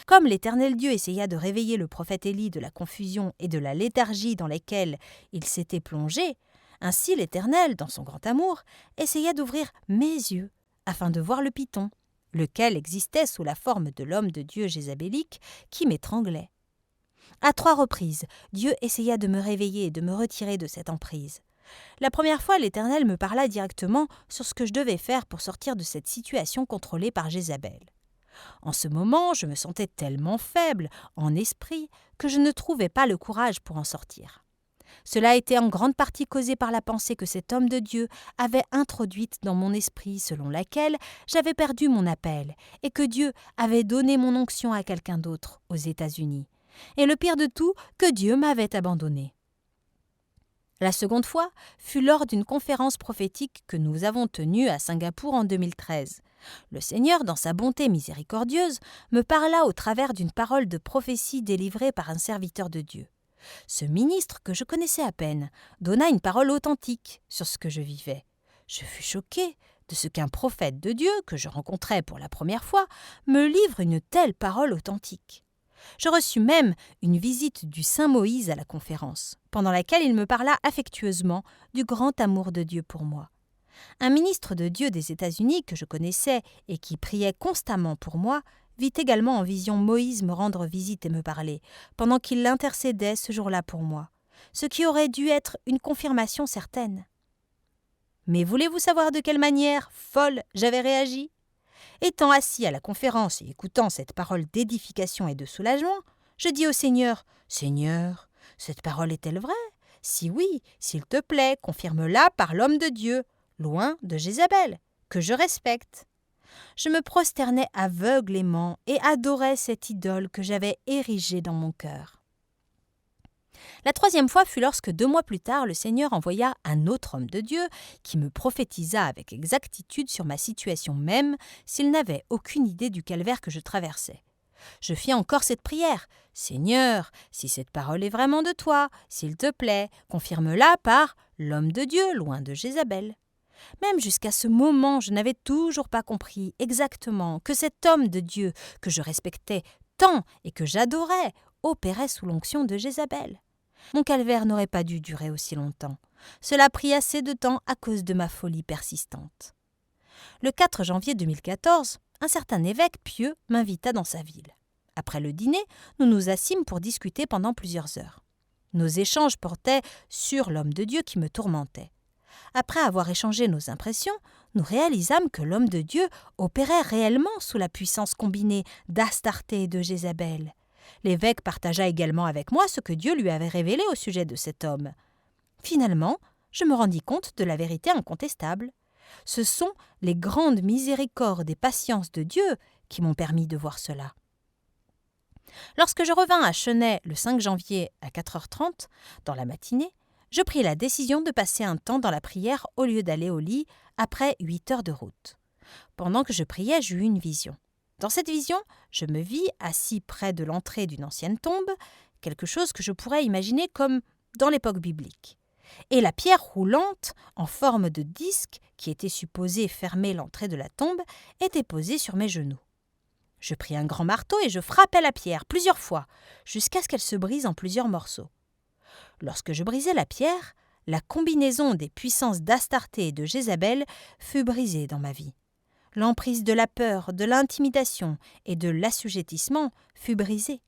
Comme l'Éternel Dieu essaya de réveiller le prophète Élie de la confusion et de la léthargie dans lesquelles il s'était plongé, ainsi l'Éternel, dans son grand amour, essaya d'ouvrir mes yeux afin de voir le python, lequel existait sous la forme de l'homme de Dieu jézabélique qui m'étranglait. À 3 reprises, Dieu essaya de me réveiller et de me retirer de cette emprise. La première fois, l'Éternel me parla directement sur ce que je devais faire pour sortir de cette situation contrôlée par Jézabel. En ce moment, je me sentais tellement faible en esprit que je ne trouvais pas le courage pour en sortir. Cela était en grande partie causé par la pensée que cet homme de Dieu avait introduite dans mon esprit, selon laquelle j'avais perdu mon appel et que Dieu avait donné mon onction à quelqu'un d'autre aux États-Unis. Et le pire de tout, que Dieu m'avait abandonné. La seconde fois fut lors d'une conférence prophétique que nous avons tenue à Singapour en 2013. Le Seigneur, dans sa bonté miséricordieuse, me parla au travers d'une parole de prophétie délivrée par un serviteur de Dieu. Ce ministre, que je connaissais à peine, donna une parole authentique sur ce que je vivais. Je fus choquée de ce qu'un prophète de Dieu, que je rencontrais pour la première fois, me livre une telle parole authentique. Je reçus même une visite du Saint Moïse à la conférence, pendant laquelle il me parla affectueusement du grand amour de Dieu pour moi. Un ministre de Dieu des États-Unis que je connaissais et qui priait constamment pour moi vit également en vision Moïse me rendre visite et me parler, pendant qu'il l'intercédait ce jour-là pour moi, ce qui aurait dû être une confirmation certaine. Mais voulez-vous savoir de quelle manière folle j'avais réagi ? Étant assis à la conférence et écoutant cette parole d'édification et de soulagement, je dis au Seigneur « Seigneur, cette parole est-elle vraie ? Si oui, s'il te plaît, confirme-la par l'homme de Dieu, loin de Jézabel, que je respecte. » Je me prosternais aveuglément et adorais cette idole que j'avais érigée dans mon cœur. La 3e fois fut lorsque 2 mois plus tard, le Seigneur envoya un autre homme de Dieu qui me prophétisa avec exactitude sur ma situation même s'il n'avait aucune idée du calvaire que je traversais. Je fis encore cette prière. « Seigneur, si cette parole est vraiment de toi, s'il te plaît, confirme-la par l'homme de Dieu, loin de Jézabel. » Même jusqu'à ce moment, je n'avais toujours pas compris exactement que cet homme de Dieu, que je respectais tant et que j'adorais, opérait sous l'onction de Jézabel. Mon calvaire n'aurait pas dû durer aussi longtemps. Cela prit assez de temps à cause de ma folie persistante. Le 4 janvier 2014, un certain évêque pieux m'invita dans sa ville. Après le dîner, nous nous assîmes pour discuter pendant plusieurs heures. Nos échanges portaient sur l'homme de Dieu qui me tourmentait. Après avoir échangé nos impressions, nous réalisâmes que l'homme de Dieu opérait réellement sous la puissance combinée d'Astarté et de Jézabel. L'évêque partagea également avec moi ce que Dieu lui avait révélé au sujet de cet homme. Finalement, je me rendis compte de la vérité incontestable. Ce sont les grandes miséricordes et patiences de Dieu qui m'ont permis de voir cela. Lorsque je revins à Chennai le 5 janvier à 4h30, dans la matinée, je pris la décision de passer un temps dans la prière au lieu d'aller au lit après 8 heures de route. Pendant que je priais, j'eus une vision. Dans cette vision, je me vis assis près de l'entrée d'une ancienne tombe, quelque chose que je pourrais imaginer comme dans l'époque biblique. et la pierre roulante, en forme de disque, qui était supposée fermer l'entrée de la tombe, était posée sur mes genoux. Je pris un grand marteau et je frappai la pierre plusieurs fois, jusqu'à ce qu'elle se brise en plusieurs morceaux. Lorsque je brisai la pierre, la combinaison des puissances d'Astarté et de Jézabel fut brisée dans ma vie. L'emprise de la peur, de l'intimidation et de l'assujettissement fut brisée.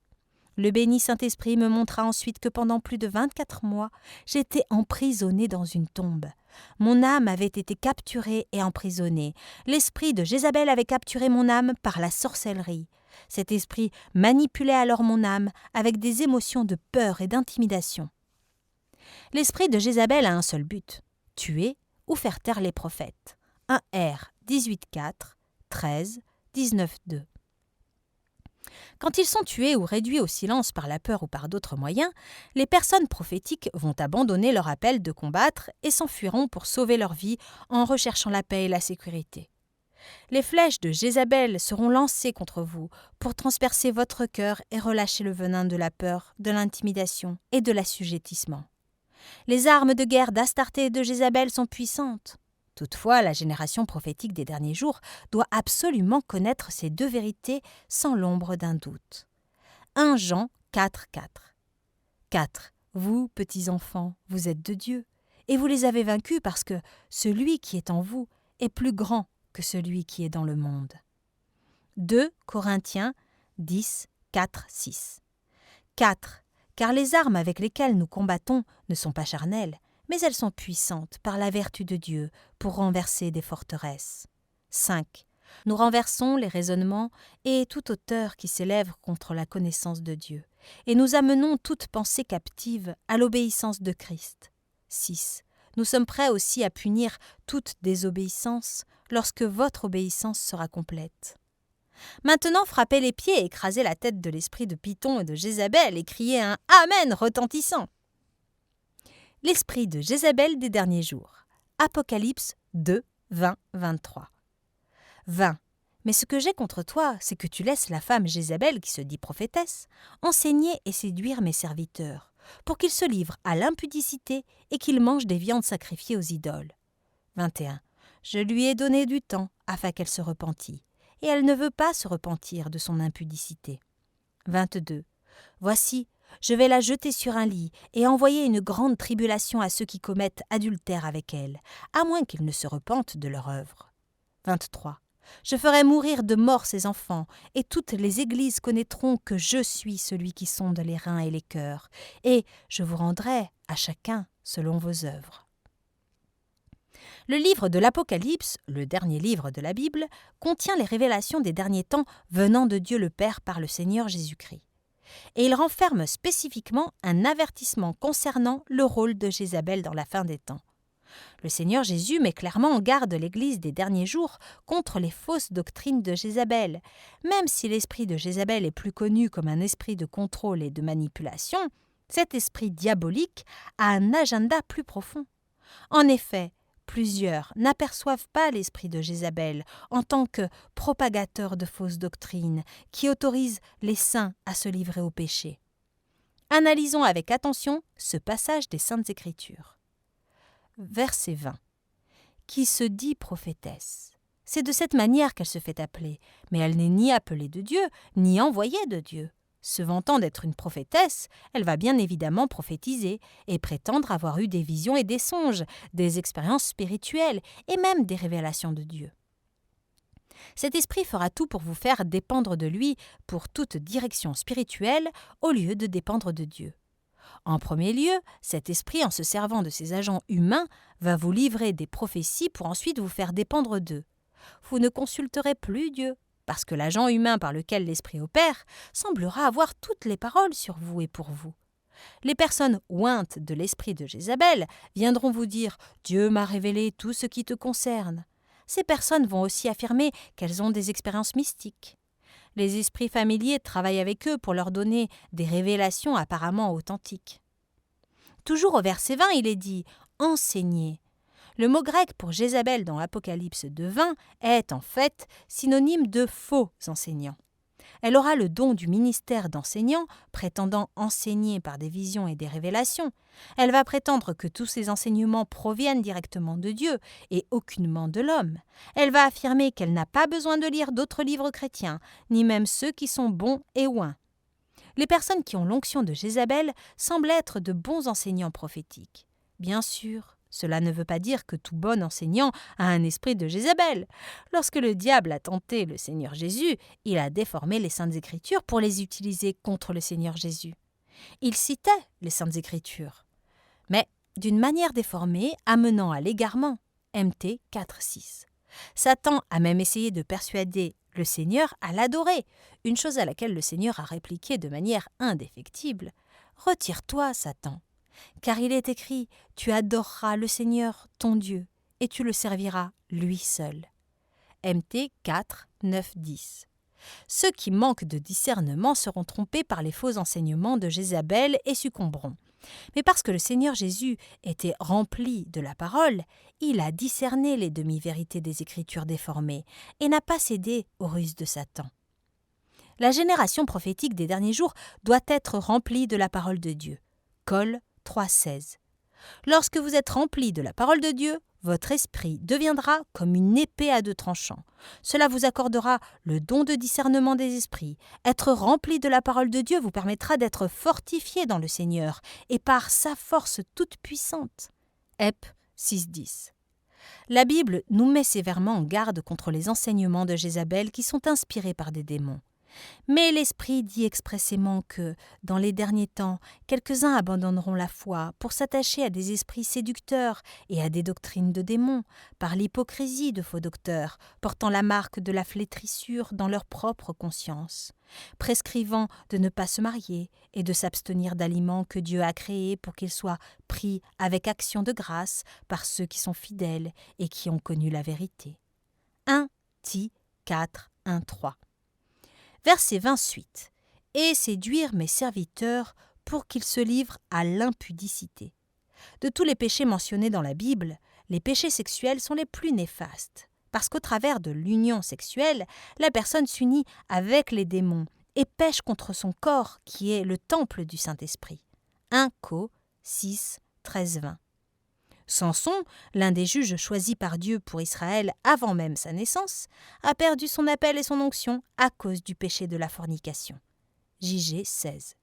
Le béni Saint-Esprit me montra ensuite que pendant plus de 24 mois, j'étais emprisonnée dans une tombe. Mon âme avait été capturée et emprisonnée. L'esprit de Jézabel avait capturé mon âme par la sorcellerie. Cet esprit manipulait alors mon âme avec des émotions de peur et d'intimidation. L'esprit de Jézabel a un seul but, tuer ou faire taire les prophètes. 1 R 18.4, 13, 19.2. Quand ils sont tués ou réduits au silence par la peur ou par d'autres moyens, les personnes prophétiques vont abandonner leur appel de combattre et s'enfuiront pour sauver leur vie en recherchant la paix et la sécurité. Les flèches de Jézabel seront lancées contre vous pour transpercer votre cœur et relâcher le venin de la peur, de l'intimidation et de l'assujettissement. Les armes de guerre d'Astarté et de Jézabel sont puissantes. Toutefois, la génération prophétique des derniers jours doit absolument connaître ces deux vérités sans l'ombre d'un doute. 1 Jean 4, 4. 4. Vous, petits enfants, vous êtes de Dieu, et vous les avez vaincus parce que celui qui est en vous est plus grand que celui qui est dans le monde. 2 Corinthiens 10, 4, 6. 4. Car les armes avec lesquelles nous combattons ne sont pas charnelles, mais elles sont puissantes par la vertu de Dieu pour renverser des forteresses. 5. Nous renversons les raisonnements et toute hauteur qui s'élève contre la connaissance de Dieu, et nous amenons toute pensée captive à l'obéissance de Christ. 6. Nous sommes prêts aussi à punir toute désobéissance lorsque votre obéissance sera complète. Maintenant, frappez les pieds et écrasez la tête de l'esprit de Python et de Jézabel et criez un « Amen » retentissant. L'esprit de Jézabel des derniers jours. Apocalypse 2, 20, 23. 20. Mais ce que j'ai contre toi, c'est que tu laisses la femme Jézabel, qui se dit prophétesse, enseigner et séduire mes serviteurs, pour qu'ils se livrent à l'impudicité et qu'ils mangent des viandes sacrifiées aux idoles. 21. Je lui ai donné du temps afin qu'elle se repentît, et elle ne veut pas se repentir de son impudicité. 22. Voici, je vais la jeter sur un lit et envoyer une grande tribulation à ceux qui commettent adultère avec elle, à moins qu'ils ne se repentent de leur œuvre. 23. Je ferai mourir de mort ses enfants, et toutes les églises connaîtront que je suis celui qui sonde les reins et les cœurs, et je vous rendrai à chacun selon vos œuvres. Le livre de l'Apocalypse, le dernier livre de la Bible, contient les révélations des derniers temps venant de Dieu le Père par le Seigneur Jésus-Christ. Et il renferme spécifiquement un avertissement concernant le rôle de Jézabel dans la fin des temps. Le Seigneur Jésus met clairement en garde l'Église des derniers jours contre les fausses doctrines de Jézabel. Même si l'esprit de Jézabel est plus connu comme un esprit de contrôle et de manipulation, cet esprit diabolique a un agenda plus profond. En effet, plusieurs n'aperçoivent pas l'esprit de Jézabel en tant que propagateur de fausses doctrines qui autorise les saints à se livrer au péché. Analysons avec attention ce passage des Saintes Écritures. Verset 20. Qui se dit prophétesse. C'est de cette manière qu'elle se fait appeler, mais elle n'est ni appelée de Dieu, ni envoyée de Dieu. Se vantant d'être une prophétesse, elle va bien évidemment prophétiser et prétendre avoir eu des visions et des songes, des expériences spirituelles et même des révélations de Dieu. Cet esprit fera tout pour vous faire dépendre de lui pour toute direction spirituelle au lieu de dépendre de Dieu. En premier lieu, cet esprit, en se servant de ses agents humains, va vous livrer des prophéties pour ensuite vous faire dépendre d'eux. Vous ne consulterez plus Dieu, parce que l'agent humain par lequel l'esprit opère semblera avoir toutes les paroles sur vous et pour vous. Les personnes ointes de l'esprit de Jézabel viendront vous dire « Dieu m'a révélé tout ce qui te concerne ». Ces personnes vont aussi affirmer qu'elles ont des expériences mystiques. Les esprits familiers travaillent avec eux pour leur donner des révélations apparemment authentiques. Toujours au verset 20, il est dit « enseigner ». Le mot grec pour Jézabel dans Apocalypse 2.20 est en fait synonyme de faux enseignants. Elle aura le don du ministère d'enseignant, prétendant enseigner par des visions et des révélations. Elle va prétendre que tous ces enseignements proviennent directement de Dieu et aucunement de l'homme. Elle va affirmer qu'elle n'a pas besoin de lire d'autres livres chrétiens, ni même ceux qui sont bons et ouins. Les personnes qui ont l'onction de Jézabel semblent être de bons enseignants prophétiques. Bien sûr, cela ne veut pas dire que tout bon enseignant a un esprit de Jézabel. Lorsque le diable a tenté le Seigneur Jésus, il a déformé les Saintes Écritures pour les utiliser contre le Seigneur Jésus. Il citait les Saintes Écritures, mais d'une manière déformée, amenant à l'égarement. MT 4.6. Satan a même essayé de persuader le Seigneur à l'adorer, une chose à laquelle le Seigneur a répliqué de manière indéfectible. « Retire-toi, Satan, car il est écrit, tu adoreras le Seigneur, ton Dieu, et tu le serviras lui seul. » MT 4, 9, 10. Ceux qui manquent de discernement seront trompés par les faux enseignements de Jézabel et succomberont. Mais parce que le Seigneur Jésus était rempli de la parole, il a discerné les demi-vérités des Écritures déformées et n'a pas cédé aux ruses de Satan. La génération prophétique des derniers jours doit être remplie de la parole de Dieu. Col 3.16. Lorsque vous êtes rempli de la parole de Dieu, votre esprit deviendra comme une épée à deux tranchants. Cela vous accordera le don de discernement des esprits. Être rempli de la parole de Dieu vous permettra d'être fortifié dans le Seigneur et par sa force toute puissante. Ep 6.10. La Bible nous met sévèrement en garde contre les enseignements de Jézabel qui sont inspirés par des démons. Mais l'Esprit dit expressément que, dans les derniers temps, quelques-uns abandonneront la foi pour s'attacher à des esprits séducteurs et à des doctrines de démons, par l'hypocrisie de faux docteurs, portant la marque de la flétrissure dans leur propre conscience, prescrivant de ne pas se marier et de s'abstenir d'aliments que Dieu a créés pour qu'ils soient pris avec action de grâce par ceux qui sont fidèles et qui ont connu la vérité. 1 Ti 4, 1, 3. Verset 28. « Et séduire mes serviteurs pour qu'ils se livrent à l'impudicité. » De tous les péchés mentionnés dans la Bible, les péchés sexuels sont les plus néfastes, parce qu'au travers de l'union sexuelle, la personne s'unit avec les démons et pêche contre son corps qui est le temple du Saint-Esprit. 1 Co 6, 13, 20. Samson, l'un des juges choisis par Dieu pour Israël avant même sa naissance, a perdu son appel et son onction à cause du péché de la fornication. JG 16.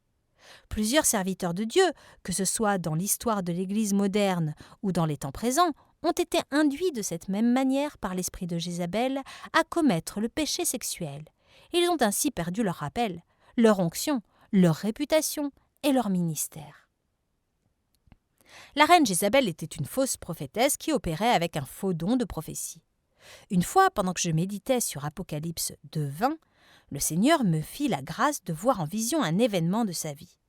Plusieurs serviteurs de Dieu, que ce soit dans l'histoire de l'Église moderne ou dans les temps présents, ont été induits de cette même manière par l'esprit de Jézabel à commettre le péché sexuel. Ils ont ainsi perdu leur appel, leur onction, leur réputation et leur ministère. La reine Jézabel était une fausse prophétesse qui opérait avec un faux don de prophétie. Une fois, pendant que je méditais sur Apocalypse 2:20, le Seigneur me fit la grâce de voir en vision un événement de sa vie.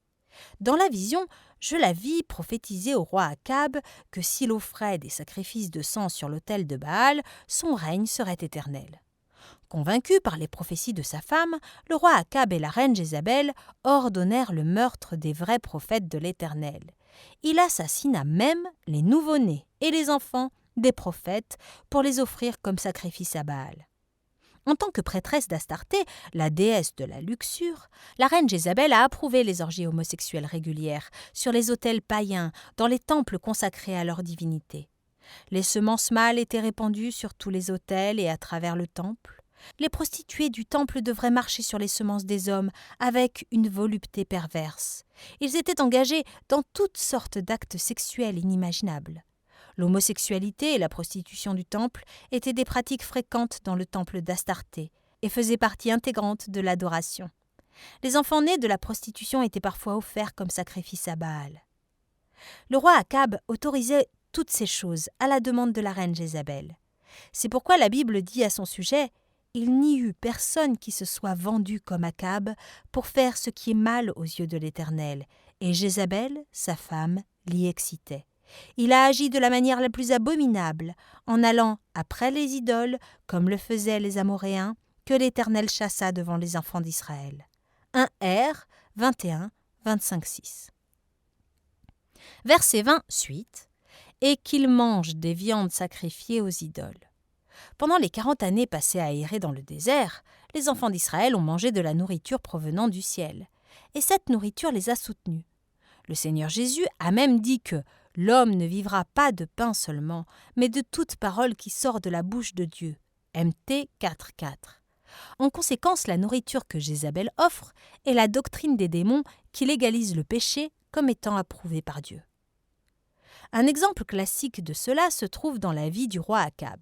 Dans la vision, je la vis prophétiser au roi Akab que s'il offrait des sacrifices de sang sur l'autel de Baal, son règne serait éternel. Convaincu par les prophéties de sa femme, le roi Akab et la reine Jézabel ordonnèrent le meurtre des vrais prophètes de l'Éternel. Il assassina même les nouveau-nés et les enfants des prophètes pour les offrir comme sacrifice à Baal. En tant que prêtresse d'Astarté, la déesse de la luxure, la reine Jézabel a approuvé les orgies homosexuelles régulières sur les autels païens dans les temples consacrés à leur divinité. Les semences mâles étaient répandues sur tous les autels et à travers le temple. Les prostituées du temple devraient marcher sur les semences des hommes avec une volupté perverse. Ils étaient engagés dans toutes sortes d'actes sexuels inimaginables. L'homosexualité et la prostitution du temple étaient des pratiques fréquentes dans le temple d'Astarté et faisaient partie intégrante de l'adoration. Les enfants nés de la prostitution étaient parfois offerts comme sacrifice à Baal. Le roi Akab autorisait toutes ces choses à la demande de la reine Jézabel. C'est pourquoi la Bible dit à son sujet « Il n'y eut personne qui se soit vendu comme Akab pour faire ce qui est mal aux yeux de l'Éternel, et Jézabel, sa femme, l'y excitait. Il a agi de la manière la plus abominable, en allant après les idoles, comme le faisaient les Amoréens, que l'Éternel chassa devant les enfants d'Israël. » 1 R 21, 25-6. Verset 20 suite. « Et qu'ils mangent des viandes sacrifiées aux idoles. » Pendant les 40 années passées à errer dans le désert, les enfants d'Israël ont mangé de la nourriture provenant du ciel. Et cette nourriture les a soutenus. Le Seigneur Jésus a même dit que « l'homme ne vivra pas de pain seulement, mais de toute parole qui sort de la bouche de Dieu ». MT 4.4. En conséquence, la nourriture que Jézabel offre est la doctrine des démons qui légalise le péché comme étant approuvé par Dieu. Un exemple classique de cela se trouve dans la vie du roi Akab.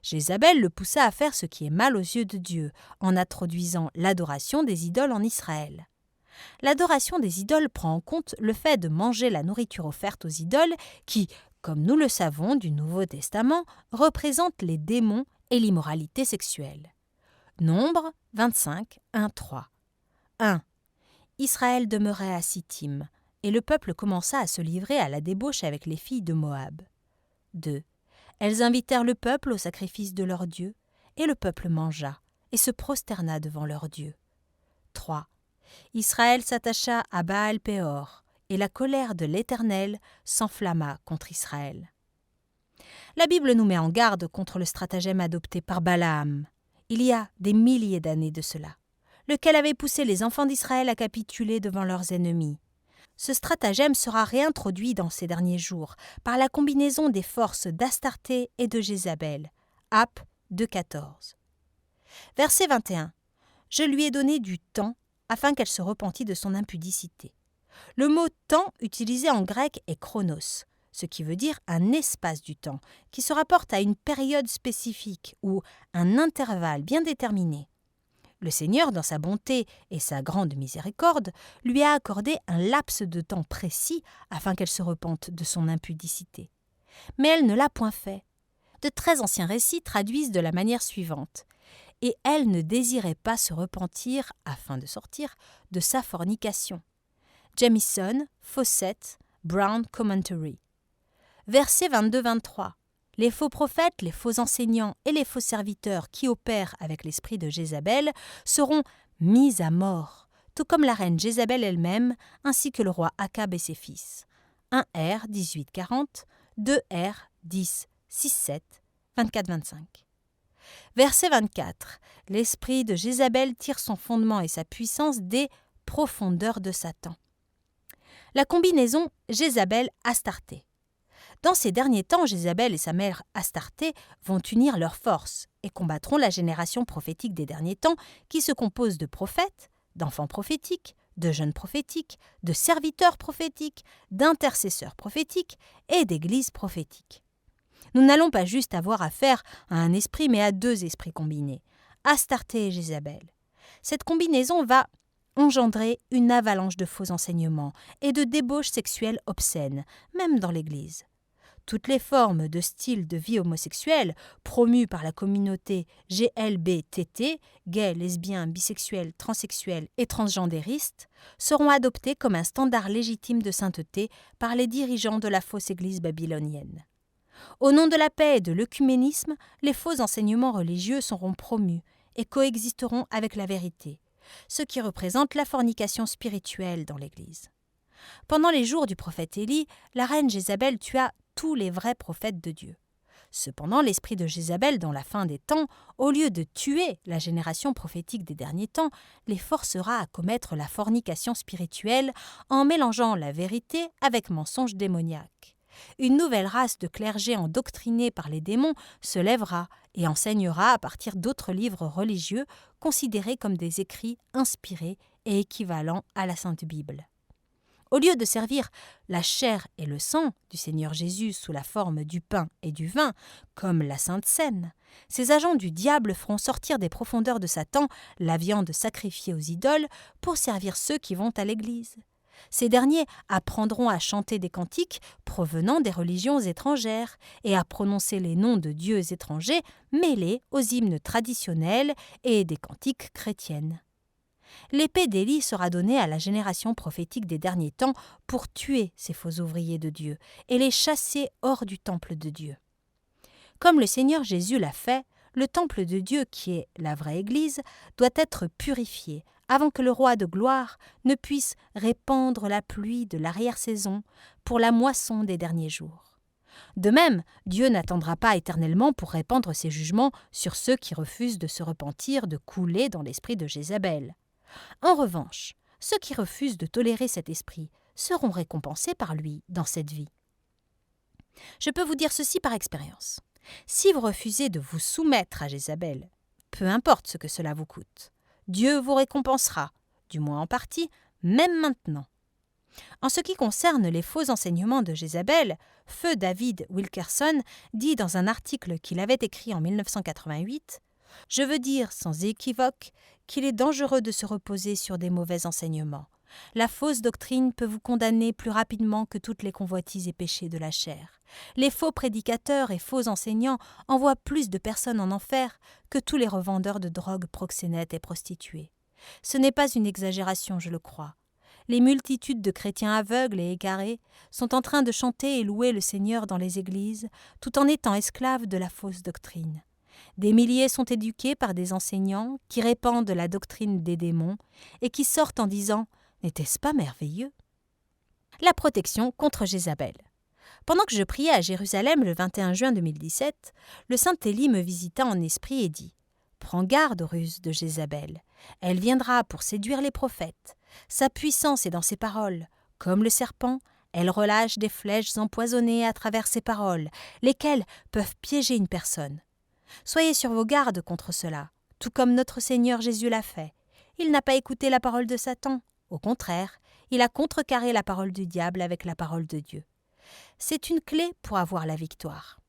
Jézabel le poussa à faire ce qui est mal aux yeux de Dieu, en introduisant l'adoration des idoles en Israël. L'adoration des idoles prend en compte le fait de manger la nourriture offerte aux idoles qui, comme nous le savons du Nouveau Testament, représentent les démons et l'immoralité sexuelle. Nombre 25, 1, 3. 1. Israël demeurait à Sittim, et le peuple commença à se livrer à la débauche avec les filles de Moab. 2. Elles invitèrent le peuple au sacrifice de leur Dieu, et le peuple mangea, et se prosterna devant leur Dieu. 3. Israël s'attacha à Baal-Péor, et la colère de l'Éternel s'enflamma contre Israël. La Bible nous met en garde contre le stratagème adopté par Balaam, il y a des milliers d'années de cela, lequel avait poussé les enfants d'Israël à capituler devant leurs ennemis. Ce stratagème sera réintroduit dans ces derniers jours par la combinaison des forces d'Astarté et de Jézabel. Ap 2.14. Verset 21. Je lui ai donné du temps afin qu'elle se repentît de son impudicité. Le mot « temps » utilisé en grec est « chronos », ce qui veut dire un espace du temps, qui se rapporte à une période spécifique ou un intervalle bien déterminé. Le Seigneur, dans sa bonté et sa grande miséricorde, lui a accordé un laps de temps précis afin qu'elle se repente de son impudicité. Mais elle ne l'a point fait. De très anciens récits traduisent de la manière suivante. Et elle ne désirait pas se repentir afin de sortir de sa fornication. Jamieson, Fawcett, Brown Commentary. Versets 22-23. Les faux prophètes, les faux enseignants et les faux serviteurs qui opèrent avec l'esprit de Jézabel seront mis à mort, tout comme la reine Jézabel elle-même, ainsi que le roi Akab et ses fils. 1R 18-40, 2R 10, 6-7, 24-25. Verset 24. L'esprit de Jézabel tire son fondement et sa puissance des profondeurs de Satan. La combinaison Jézabel-Astarté. Dans ces derniers temps, Jézabel et sa mère Astarté vont unir leurs forces et combattront la génération prophétique des derniers temps qui se compose de prophètes, d'enfants prophétiques, de jeunes prophétiques, de serviteurs prophétiques, d'intercesseurs prophétiques et d'églises prophétiques. Nous n'allons pas juste avoir affaire à un esprit, mais à deux esprits combinés, Astarté et Jézabel. Cette combinaison va engendrer une avalanche de faux enseignements et de débauches sexuelles obscènes, même dans l'Église. Toutes les formes de style de vie homosexuel promues par la communauté GLBTT, gays, lesbiens, bisexuels, transsexuels et transgendéristes, seront adoptées comme un standard légitime de sainteté par les dirigeants de la fausse Église babylonienne. Au nom de la paix et de l'œcuménisme, les faux enseignements religieux seront promus et coexisteront avec la vérité, ce qui représente la fornication spirituelle dans l'Église. Pendant les jours du prophète Élie, la reine Jézabel tua tous les vrais prophètes de Dieu. Cependant, l'esprit de Jézabel, dans la fin des temps, au lieu de tuer la génération prophétique des derniers temps, les forcera à commettre la fornication spirituelle en mélangeant la vérité avec mensonges démoniaques. Une nouvelle race de clergés endoctrinés par les démons se lèvera et enseignera à partir d'autres livres religieux considérés comme des écrits inspirés et équivalents à la Sainte Bible. Au lieu de servir la chair et le sang du Seigneur Jésus sous la forme du pain et du vin, comme la Sainte Seine, ces agents du diable feront sortir des profondeurs de Satan la viande sacrifiée aux idoles pour servir ceux qui vont à l'Église. Ces derniers apprendront à chanter des cantiques provenant des religions étrangères et à prononcer les noms de dieux étrangers mêlés aux hymnes traditionnels et des cantiques chrétiennes. L'épée d'Élie sera donnée à la génération prophétique des derniers temps pour tuer ces faux ouvriers de Dieu et les chasser hors du temple de Dieu. Comme le Seigneur Jésus l'a fait, le temple de Dieu, qui est la vraie Église, doit être purifié avant que le roi de gloire ne puisse répandre la pluie de l'arrière-saison pour la moisson des derniers jours. De même, Dieu n'attendra pas éternellement pour répandre ses jugements sur ceux qui refusent de se repentir de couler dans l'esprit de Jézabel. En revanche, ceux qui refusent de tolérer cet esprit seront récompensés par lui dans cette vie. Je peux vous dire ceci par expérience. Si vous refusez de vous soumettre à Jézabel, peu importe ce que cela vous coûte, Dieu vous récompensera, du moins en partie, même maintenant. En ce qui concerne les faux enseignements de Jézabel, feu David Wilkerson dit dans un article qu'il avait écrit en 1988 « Je veux dire sans équivoque qu'il est dangereux de se reposer sur des mauvais enseignements. La fausse doctrine peut vous condamner plus rapidement que toutes les convoitises et péchés de la chair. Les faux prédicateurs et faux enseignants envoient plus de personnes en enfer que tous les revendeurs de drogue, proxénètes et prostituées. Ce n'est pas une exagération, je le crois. Les multitudes de chrétiens aveugles et égarés sont en train de chanter et louer le Seigneur dans les églises, tout en étant esclaves de la fausse doctrine. Des milliers sont éduqués par des enseignants qui répandent la doctrine des démons et qui sortent en disant « N'était-ce pas merveilleux ?» La protection contre Jézabel. Pendant que je priais à Jérusalem le 21 juin 2017, le Saint Élie me visita en esprit et dit « Prends garde aux ruses de Jézabel. Elle viendra pour séduire les prophètes. Sa puissance est dans ses paroles. Comme le serpent, elle relâche des flèches empoisonnées à travers ses paroles, lesquelles peuvent piéger une personne. Soyez sur vos gardes contre cela, tout comme notre Seigneur Jésus l'a fait. Il n'a pas écouté la parole de Satan. Au contraire, il a contrecarré la parole du diable avec la parole de Dieu. C'est une clé pour avoir la victoire.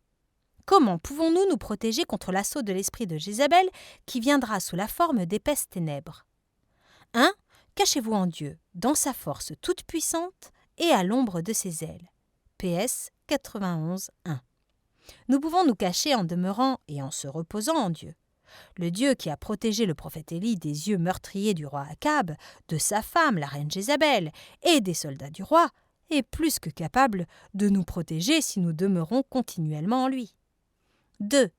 Comment pouvons-nous nous protéger contre l'assaut de l'esprit de Jézabel qui viendra sous la forme d'épaisses ténèbres ? 1. Cachez-vous en Dieu, dans sa force toute puissante et à l'ombre de ses ailes. PS 91, 1. Nous pouvons nous cacher en demeurant et en se reposant en Dieu. Le Dieu qui a protégé le prophète Élie des yeux meurtriers du roi Akab, de sa femme, la reine Jézabel, et des soldats du roi, est plus que capable de nous protéger si nous demeurons continuellement en lui. 2.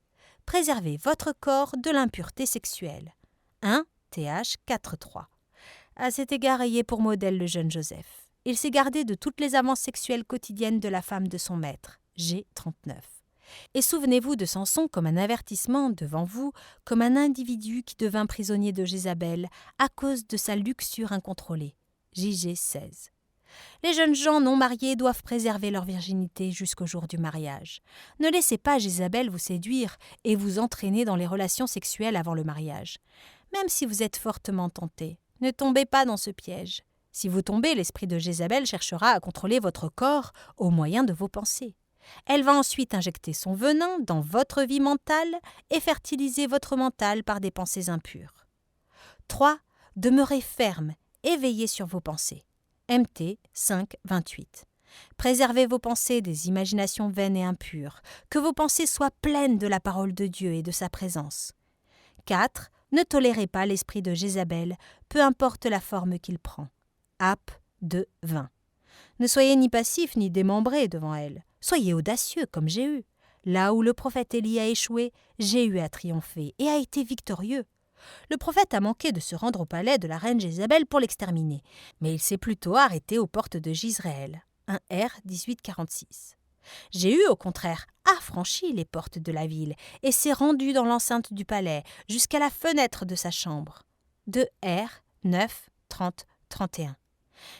Préservez votre corps de l'impureté sexuelle. 1 Th 4.3. À cet égard, ayez pour modèle le jeune Joseph. Il s'est gardé de toutes les avances sexuelles quotidiennes de la femme de son maître. G 39. Et souvenez-vous de Samson comme un avertissement devant vous, comme un individu qui devint prisonnier de Jézabel à cause de sa luxure incontrôlée. JG 16. Les jeunes gens non mariés doivent préserver leur virginité jusqu'au jour du mariage. Ne laissez pas Jézabel vous séduire et vous entraîner dans les relations sexuelles avant le mariage. Même si vous êtes fortement tenté, ne tombez pas dans ce piège. Si vous tombez, l'esprit de Jézabel cherchera à contrôler votre corps au moyen de vos pensées. Elle va ensuite injecter son venin dans votre vie mentale et fertiliser votre mental par des pensées impures. 3. Demeurez ferme et veillez sur vos pensées. MT 5, 28. Préservez vos pensées des imaginations vaines et impures, que vos pensées soient pleines de la parole de Dieu et de sa présence. 4. Ne tolérez pas l'esprit de Jézabel, peu importe la forme qu'il prend. Ap 2, 20. Ne soyez ni passifs ni démembrés devant elle. Soyez audacieux comme Jéhu. Là où le prophète Élie a échoué, Jéhu a triomphé et a été victorieux. Le prophète a manqué de se rendre au palais de la reine Jézabel pour l'exterminer, mais il s'est plutôt arrêté aux portes de Jizréel. 1 R 1846. Jéhu, au contraire, a franchi les portes de la ville et s'est rendu dans l'enceinte du palais jusqu'à la fenêtre de sa chambre. 2 R 9 30 31.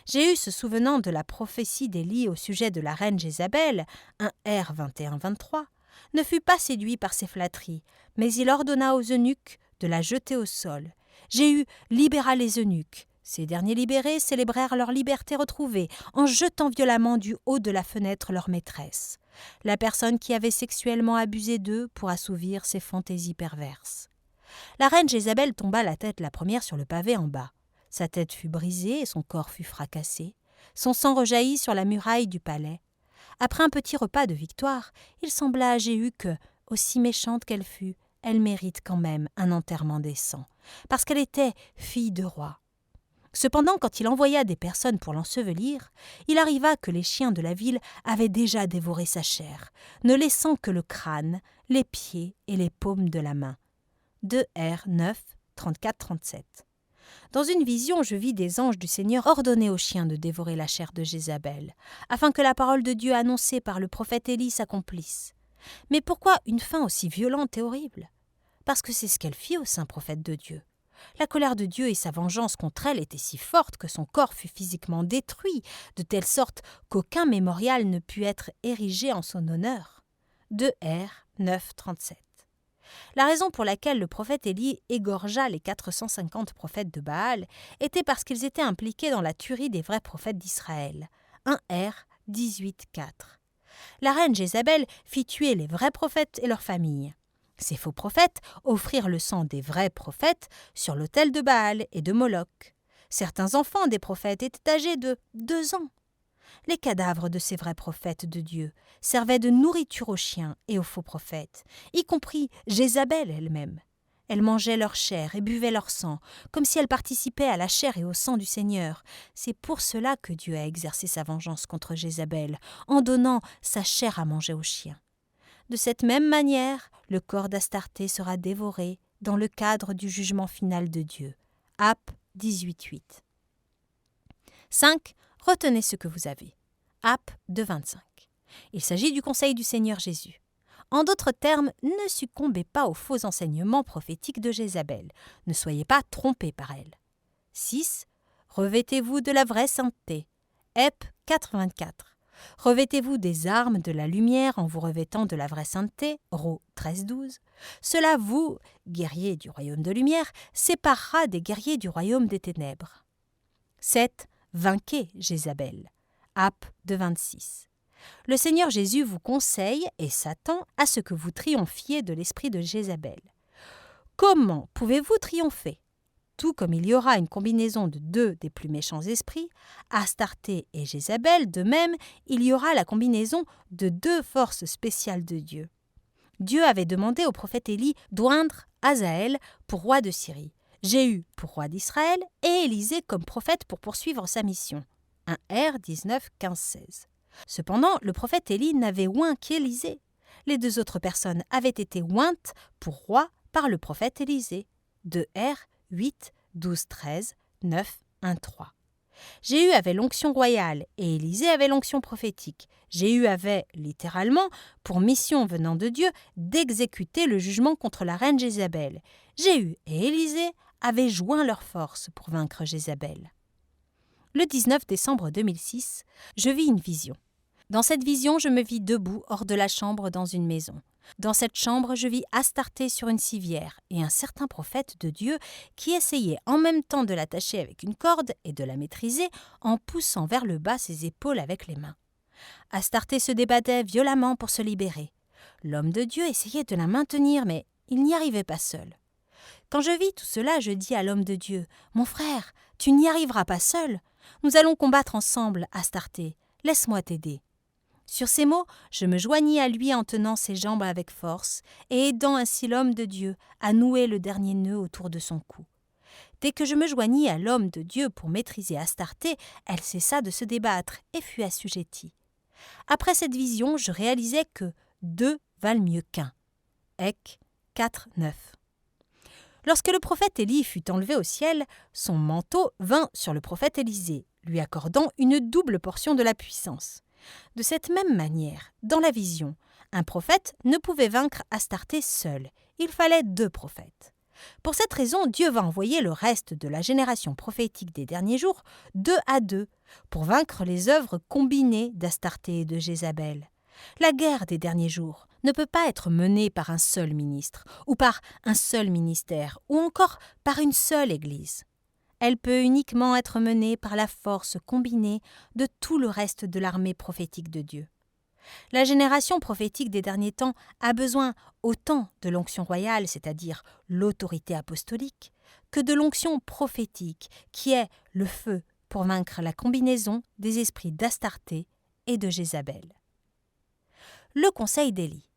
Jéhu, se souvenant de la prophétie d'Élie au sujet de la reine Jézabel, 1 R 21-23, ne fut pas séduit par ses flatteries, mais il ordonna aux eunuques de la jeter au sol. Jéhu libéra les eunuques. Ces derniers libérés célébrèrent leur liberté retrouvée en jetant violemment du haut de la fenêtre leur maîtresse, la personne qui avait sexuellement abusé d'eux pour assouvir ses fantaisies perverses. La reine Jézabel tomba la tête la première sur le pavé en bas. Sa tête fut brisée et son corps fut fracassé. Son sang rejaillit sur la muraille du palais. Après un petit repas de victoire, il sembla à Jéhu que, aussi méchante qu'elle fût, elle mérite quand même un enterrement décent, parce qu'elle était fille de roi. Cependant, quand il envoya des personnes pour l'ensevelir, il arriva que les chiens de la ville avaient déjà dévoré sa chair, ne laissant que le crâne, les pieds et les paumes de la main. 2 R 9 34-37. Dans une vision, je vis des anges du Seigneur ordonner aux chiens de dévorer la chair de Jézabel, afin que la parole de Dieu annoncée par le prophète Élie s'accomplisse. Mais pourquoi une fin aussi violente et horrible ? Parce que c'est ce qu'elle fit au saint prophète de Dieu. La colère de Dieu et sa vengeance contre elle étaient si fortes que son corps fut physiquement détruit, de telle sorte qu'aucun mémorial ne put être érigé en son honneur. 2 R 9,37. La raison pour laquelle le prophète Élie égorgea les 450 prophètes de Baal était parce qu'ils étaient impliqués dans la tuerie des vrais prophètes d'Israël. 1 R 18,4. La reine Jézabel fit tuer les vrais prophètes et leurs familles. Ces faux prophètes offrirent le sang des vrais prophètes sur l'autel de Baal et de Moloch. Certains enfants des prophètes étaient âgés de 2 ans. Les cadavres de ces vrais prophètes de Dieu servaient de nourriture aux chiens et aux faux prophètes, y compris Jézabel elle-même. Elle mangeait leur chair et buvait leur sang, comme si elle participait à la chair et au sang du Seigneur. C'est pour cela que Dieu a exercé sa vengeance contre Jézabel, en donnant sa chair à manger aux chiens. De cette même manière, le corps d'Astarté sera dévoré dans le cadre du jugement final de Dieu. Aph 18,8. 5. Retenez ce que vous avez. Aph 2,25. Il s'agit du conseil du Seigneur Jésus. En d'autres termes, ne succombez pas aux faux enseignements prophétiques de Jézabel. Ne soyez pas trompés par elle. 6. Revêtez-vous de la vraie sainteté. Ep 4,24. Revêtez-vous des armes de la lumière en vous revêtant de la vraie sainteté. Ro 13,12. Cela vous, guerriers du royaume de lumière, séparera des guerriers du royaume des ténèbres. 7. Vainquez Jézabel. Aph 2,26. Le Seigneur Jésus vous conseille et s'attend à ce que vous triomphiez de l'esprit de Jézabel. Comment pouvez-vous triompher ? Tout comme il y aura une combinaison de 2 des plus méchants esprits, Astarté et Jézabel, de même, il y aura la combinaison de 2 forces spéciales de Dieu. Dieu avait demandé au prophète Élie d'oindre Hazaël pour roi de Syrie, Jéhu pour roi d'Israël et Élisée comme prophète pour poursuivre sa mission. 1 R 19, 15, 16. Cependant, le prophète Élie n'avait oint qu'Élisée. Les 2 autres personnes avaient été ointes pour roi par le prophète Élisée. 2 R 8, 12, 13, 9, 1, 3. Jéhu avait l'onction royale et Élisée avait l'onction prophétique. Jéhu avait, littéralement, pour mission venant de Dieu, d'exécuter le jugement contre la reine Jézabel. Jéhu et Élisée avaient joint leurs forces pour vaincre Jézabel. Le 19 décembre 2006, je vis une vision. Dans cette vision, je me vis debout hors de la chambre dans une maison. Dans cette chambre, je vis Astarté sur une civière et un certain prophète de Dieu qui essayait en même temps de l'attacher avec une corde et de la maîtriser en poussant vers le bas ses épaules avec les mains. Astarté se débattait violemment pour se libérer. L'homme de Dieu essayait de la maintenir, mais il n'y arrivait pas seul. Quand je vis tout cela, je dis à l'homme de Dieu, « Mon frère, tu n'y arriveras pas seul. Nous allons combattre ensemble, Astarté. Laisse-moi t'aider. » Sur ces mots, je me joignis à lui en tenant ses jambes avec force et aidant ainsi l'homme de Dieu à nouer le dernier nœud autour de son cou. Dès que je me joignis à l'homme de Dieu pour maîtriser Astarté, elle cessa de se débattre et fut assujettie. Après cette vision, je réalisais que 2 valent mieux qu'1. Ec 4, 9. Lorsque le prophète Élie fut enlevé au ciel, son manteau vint sur le prophète Élisée, lui accordant une double portion de la puissance. De cette même manière, dans la vision, un prophète ne pouvait vaincre Astarté seul, il fallait 2 prophètes. Pour cette raison, Dieu va envoyer le reste de la génération prophétique des derniers jours 2 à 2 pour vaincre les œuvres combinées d'Astarté et de Jézabel. La guerre des derniers jours ne peut pas être menée par un seul ministre, ou par un seul ministère, ou encore par une seule Église. Elle peut uniquement être menée par la force combinée de tout le reste de l'armée prophétique de Dieu. La génération prophétique des derniers temps a besoin autant de l'onction royale, c'est-à-dire l'autorité apostolique, que de l'onction prophétique, qui est le feu pour vaincre la combinaison des esprits d'Astarté et de Jézabel. Le conseil d'Élie.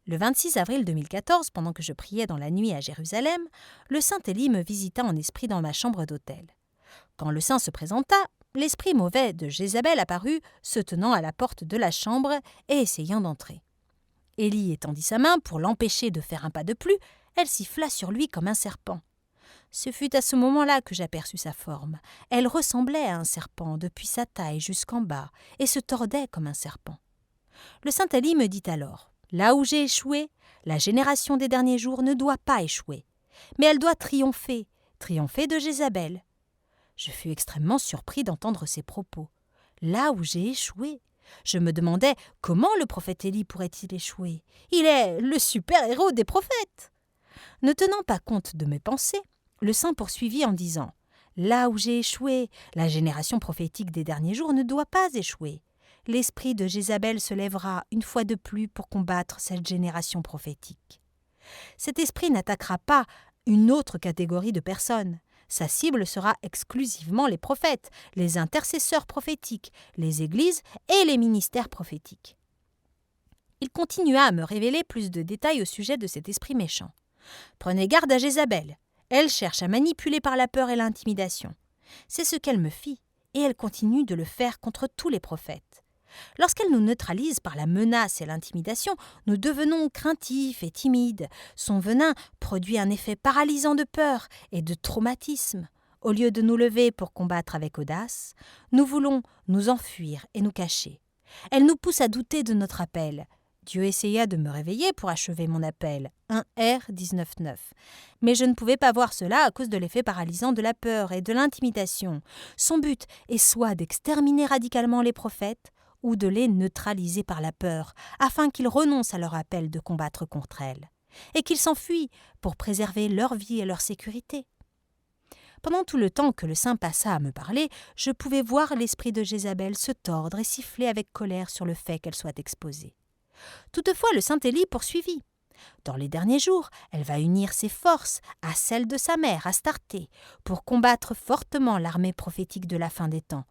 Le 26 avril 2014, pendant que je priais dans la nuit à Jérusalem, le saint Élie me visita en esprit dans ma chambre d'hôtel. Quand le saint se présenta, l'esprit mauvais de Jézabel apparut, se tenant à la porte de la chambre et essayant d'entrer. Élie étendit sa main pour l'empêcher de faire un pas de plus, elle siffla sur lui comme un serpent. Ce fut à ce moment-là que j'aperçus sa forme. Elle ressemblait à un serpent depuis sa taille jusqu'en bas et se tordait comme un serpent. Le saint Élie me dit alors « Là où j'ai échoué, la génération des derniers jours ne doit pas échouer, mais elle doit triompher de Jézabel. » Je fus extrêmement surpris d'entendre ces propos. Là où j'ai échoué. Je me demandais comment le prophète Élie pourrait-il échouer. Il est le super-héros des prophètes. Ne tenant pas compte de mes pensées, le saint poursuivit en disant « Là où j'ai échoué, la génération prophétique des derniers jours ne doit pas échouer. L'esprit de Jézabel se lèvera une fois de plus pour combattre cette génération prophétique. Cet esprit n'attaquera pas une autre catégorie de personnes. Sa cible sera exclusivement les prophètes, les intercesseurs prophétiques, les églises et les ministères prophétiques. » Il continua à me révéler plus de détails au sujet de cet esprit méchant. « Prenez garde à Jézabel. Elle cherche à manipuler par la peur et l'intimidation. C'est ce qu'elle me fit, et elle continue de le faire contre tous les prophètes. Lorsqu'elle nous neutralise par la menace et l'intimidation, nous devenons craintifs et timides. Son venin produit un effet paralysant de peur et de traumatisme. Au lieu de nous lever pour combattre avec audace, nous voulons nous enfuir et nous cacher. Elle nous pousse à douter de notre appel. Dieu essaya de me réveiller pour achever mon appel, 1 R 19.9. Mais je ne pouvais pas voir cela à cause de l'effet paralysant de la peur et de l'intimidation. Son but est soit d'exterminer radicalement les prophètes, ou de les neutraliser par la peur, afin qu'ils renoncent à leur appel de combattre contre elle, et qu'ils s'enfuient pour préserver leur vie et leur sécurité. Pendant tout le temps que le saint passa à me parler, je pouvais voir l'esprit de Jézabel se tordre et siffler avec colère sur le fait qu'elle soit exposée. Toutefois, le saint Élie poursuivit. Dans les derniers jours, elle va unir ses forces à celles de sa mère, Astarté, pour combattre fortement l'armée prophétique de la fin des temps.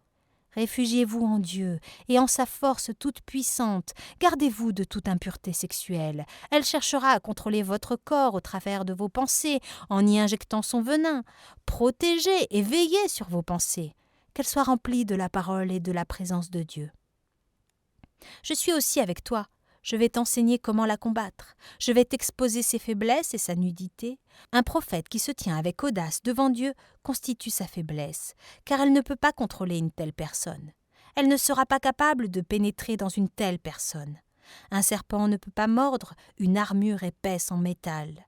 Réfugiez-vous en Dieu et en sa force toute puissante. Gardez-vous de toute impureté sexuelle. Elle cherchera à contrôler votre corps au travers de vos pensées, en y injectant son venin. Protégez et veillez sur vos pensées, qu'elles soient remplies de la parole et de la présence de Dieu. Je suis aussi avec toi. Je vais t'enseigner comment la combattre. Je vais t'exposer ses faiblesses et sa nudité. Un prophète qui se tient avec audace devant Dieu constitue sa faiblesse, car elle ne peut pas contrôler une telle personne. Elle ne sera pas capable de pénétrer dans une telle personne. Un serpent ne peut pas mordre une armure épaisse en métal.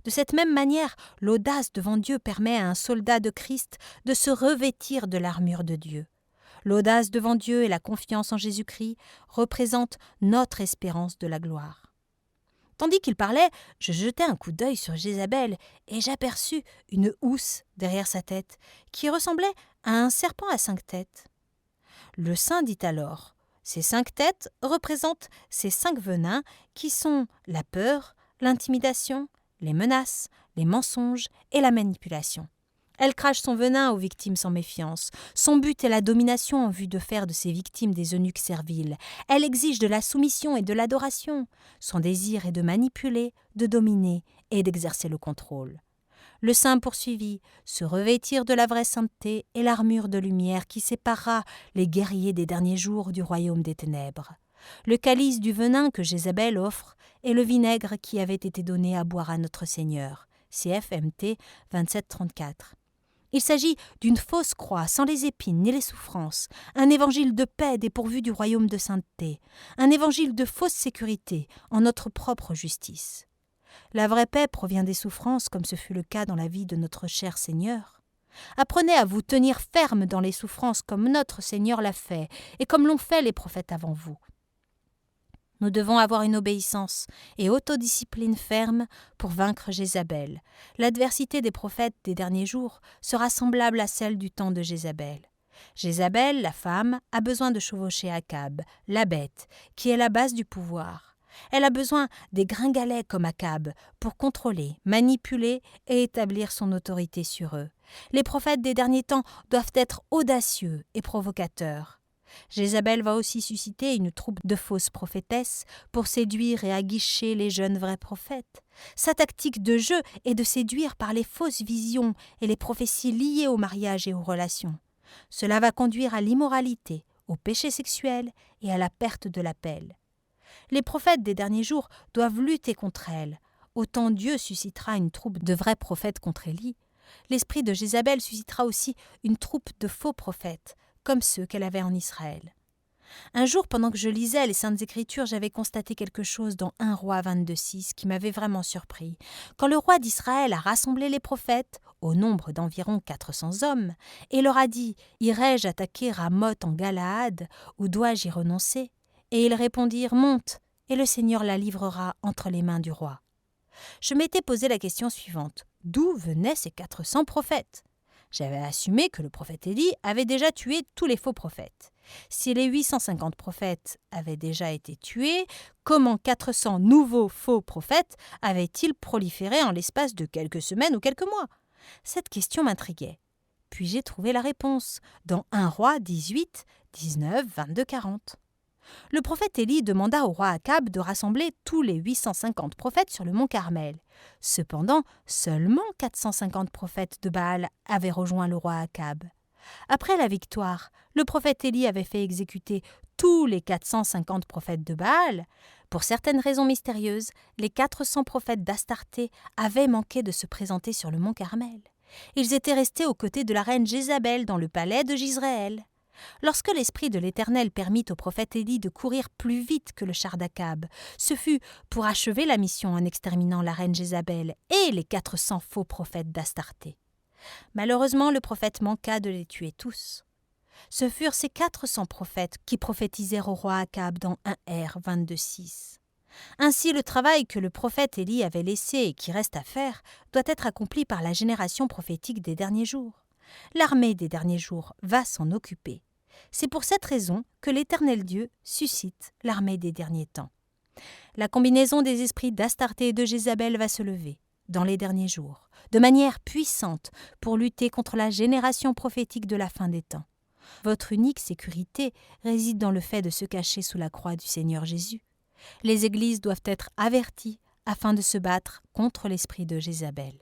De cette même manière, l'audace devant Dieu permet à un soldat de Christ de se revêtir de l'armure de Dieu. L'audace devant Dieu et la confiance en Jésus-Christ représentent notre espérance de la gloire. Tandis qu'il parlait, je jetai un coup d'œil sur Jézabel et j'aperçus une housse derrière sa tête qui ressemblait à un serpent à 5 têtes. Le saint dit alors « Ces 5 têtes représentent ces 5 venins qui sont la peur, l'intimidation, les menaces, les mensonges et la manipulation. Elle crache son venin aux victimes sans méfiance. Son but est la domination en vue de faire de ses victimes des eunuques serviles. Elle exige de la soumission et de l'adoration. Son désir est de manipuler, de dominer et d'exercer le contrôle. Le saint poursuivit, se revêtir de la vraie sainteté et l'armure de lumière qui séparera les guerriers des derniers jours du royaume des ténèbres. Le calice du venin que Jézabel offre est le vinaigre qui avait été donné à boire à notre Seigneur. CFMT 27-34. Il s'agit d'une fausse croix sans les épines ni les souffrances, un évangile de paix dépourvu du royaume de sainteté, un évangile de fausse sécurité en notre propre justice. La vraie paix provient des souffrances comme ce fut le cas dans la vie de notre cher Seigneur. Apprenez à vous tenir ferme dans les souffrances comme notre Seigneur l'a fait et comme l'ont fait les prophètes avant vous. Nous devons avoir une obéissance et autodiscipline ferme pour vaincre Jézabel. L'adversité des prophètes des derniers jours sera semblable à celle du temps de Jézabel. Jézabel, la femme, a besoin de chevaucher Akab, la bête, qui est la base du pouvoir. Elle a besoin des gringalets comme Akab pour contrôler, manipuler et établir son autorité sur eux. Les prophètes des derniers temps doivent être audacieux et provocateurs. Jézabel va aussi susciter une troupe de fausses prophétesses pour séduire et aguicher les jeunes vrais prophètes. Sa tactique de jeu est de séduire par les fausses visions et les prophéties liées au mariage et aux relations. Cela va conduire à l'immoralité, au péché sexuel et à la perte de l'appel. Les prophètes des derniers jours doivent lutter contre elle. Autant Dieu suscitera une troupe de vrais prophètes contre Élie, L'esprit de Jézabel suscitera aussi une troupe de faux prophètes, comme ceux qu'elle avait en Israël. Un jour, pendant que je lisais les Saintes Écritures, j'avais constaté quelque chose dans 1 Roi 22:6 qui m'avait vraiment surpris. Quand le roi d'Israël a rassemblé les prophètes, au nombre d'environ 400 hommes, et leur a dit « Irai-je attaquer Ramoth en Galaad, ou dois-je y renoncer ?» Et ils répondirent « Monte, et le Seigneur la livrera entre les mains du roi. » Je m'étais posé la question suivante. D'où venaient ces 400 prophètes ? J'avais assumé que le prophète Élie avait déjà tué tous les faux prophètes. Si les 850 prophètes avaient déjà été tués, comment 400 nouveaux faux prophètes avaient-ils proliféré en l'espace de quelques semaines ou quelques mois ? Cette question m'intriguait. Puis j'ai trouvé la réponse dans 1 Roi 18, 19, 22, 40. Le prophète Élie demanda au roi Akab de rassembler tous les 850 prophètes sur le mont Carmel. Cependant, seulement 450 prophètes de Baal avaient rejoint le roi Akab. Après la victoire, le prophète Élie avait fait exécuter tous les 450 prophètes de Baal. Pour certaines raisons mystérieuses, les 400 prophètes d'Astarté avaient manqué de se présenter sur le mont Carmel. Ils étaient restés aux côtés de la reine Jézabel dans le palais de Jizréel. Lorsque l'Esprit de l'Éternel permit au prophète Élie de courir plus vite que le char d'Akab, ce fut pour achever la mission en exterminant la reine Jézabel et les 400 faux prophètes d'Astarté. Malheureusement, le prophète manqua de les tuer tous. Ce furent ces 400 prophètes qui prophétisèrent au roi Akab dans 1 R 22:6. Ainsi, le travail que le prophète Élie avait laissé et qui reste à faire doit être accompli par la génération prophétique des derniers jours. L'armée des derniers jours va s'en occuper. C'est pour cette raison que l'Éternel Dieu suscite l'armée des derniers temps. La combinaison des esprits d'Astarté et de Jézabel va se lever, dans les derniers jours, de manière puissante pour lutter contre la génération prophétique de la fin des temps. Votre unique sécurité réside dans le fait de se cacher sous la croix du Seigneur Jésus. Les églises doivent être averties afin de se battre contre l'esprit de Jézabel.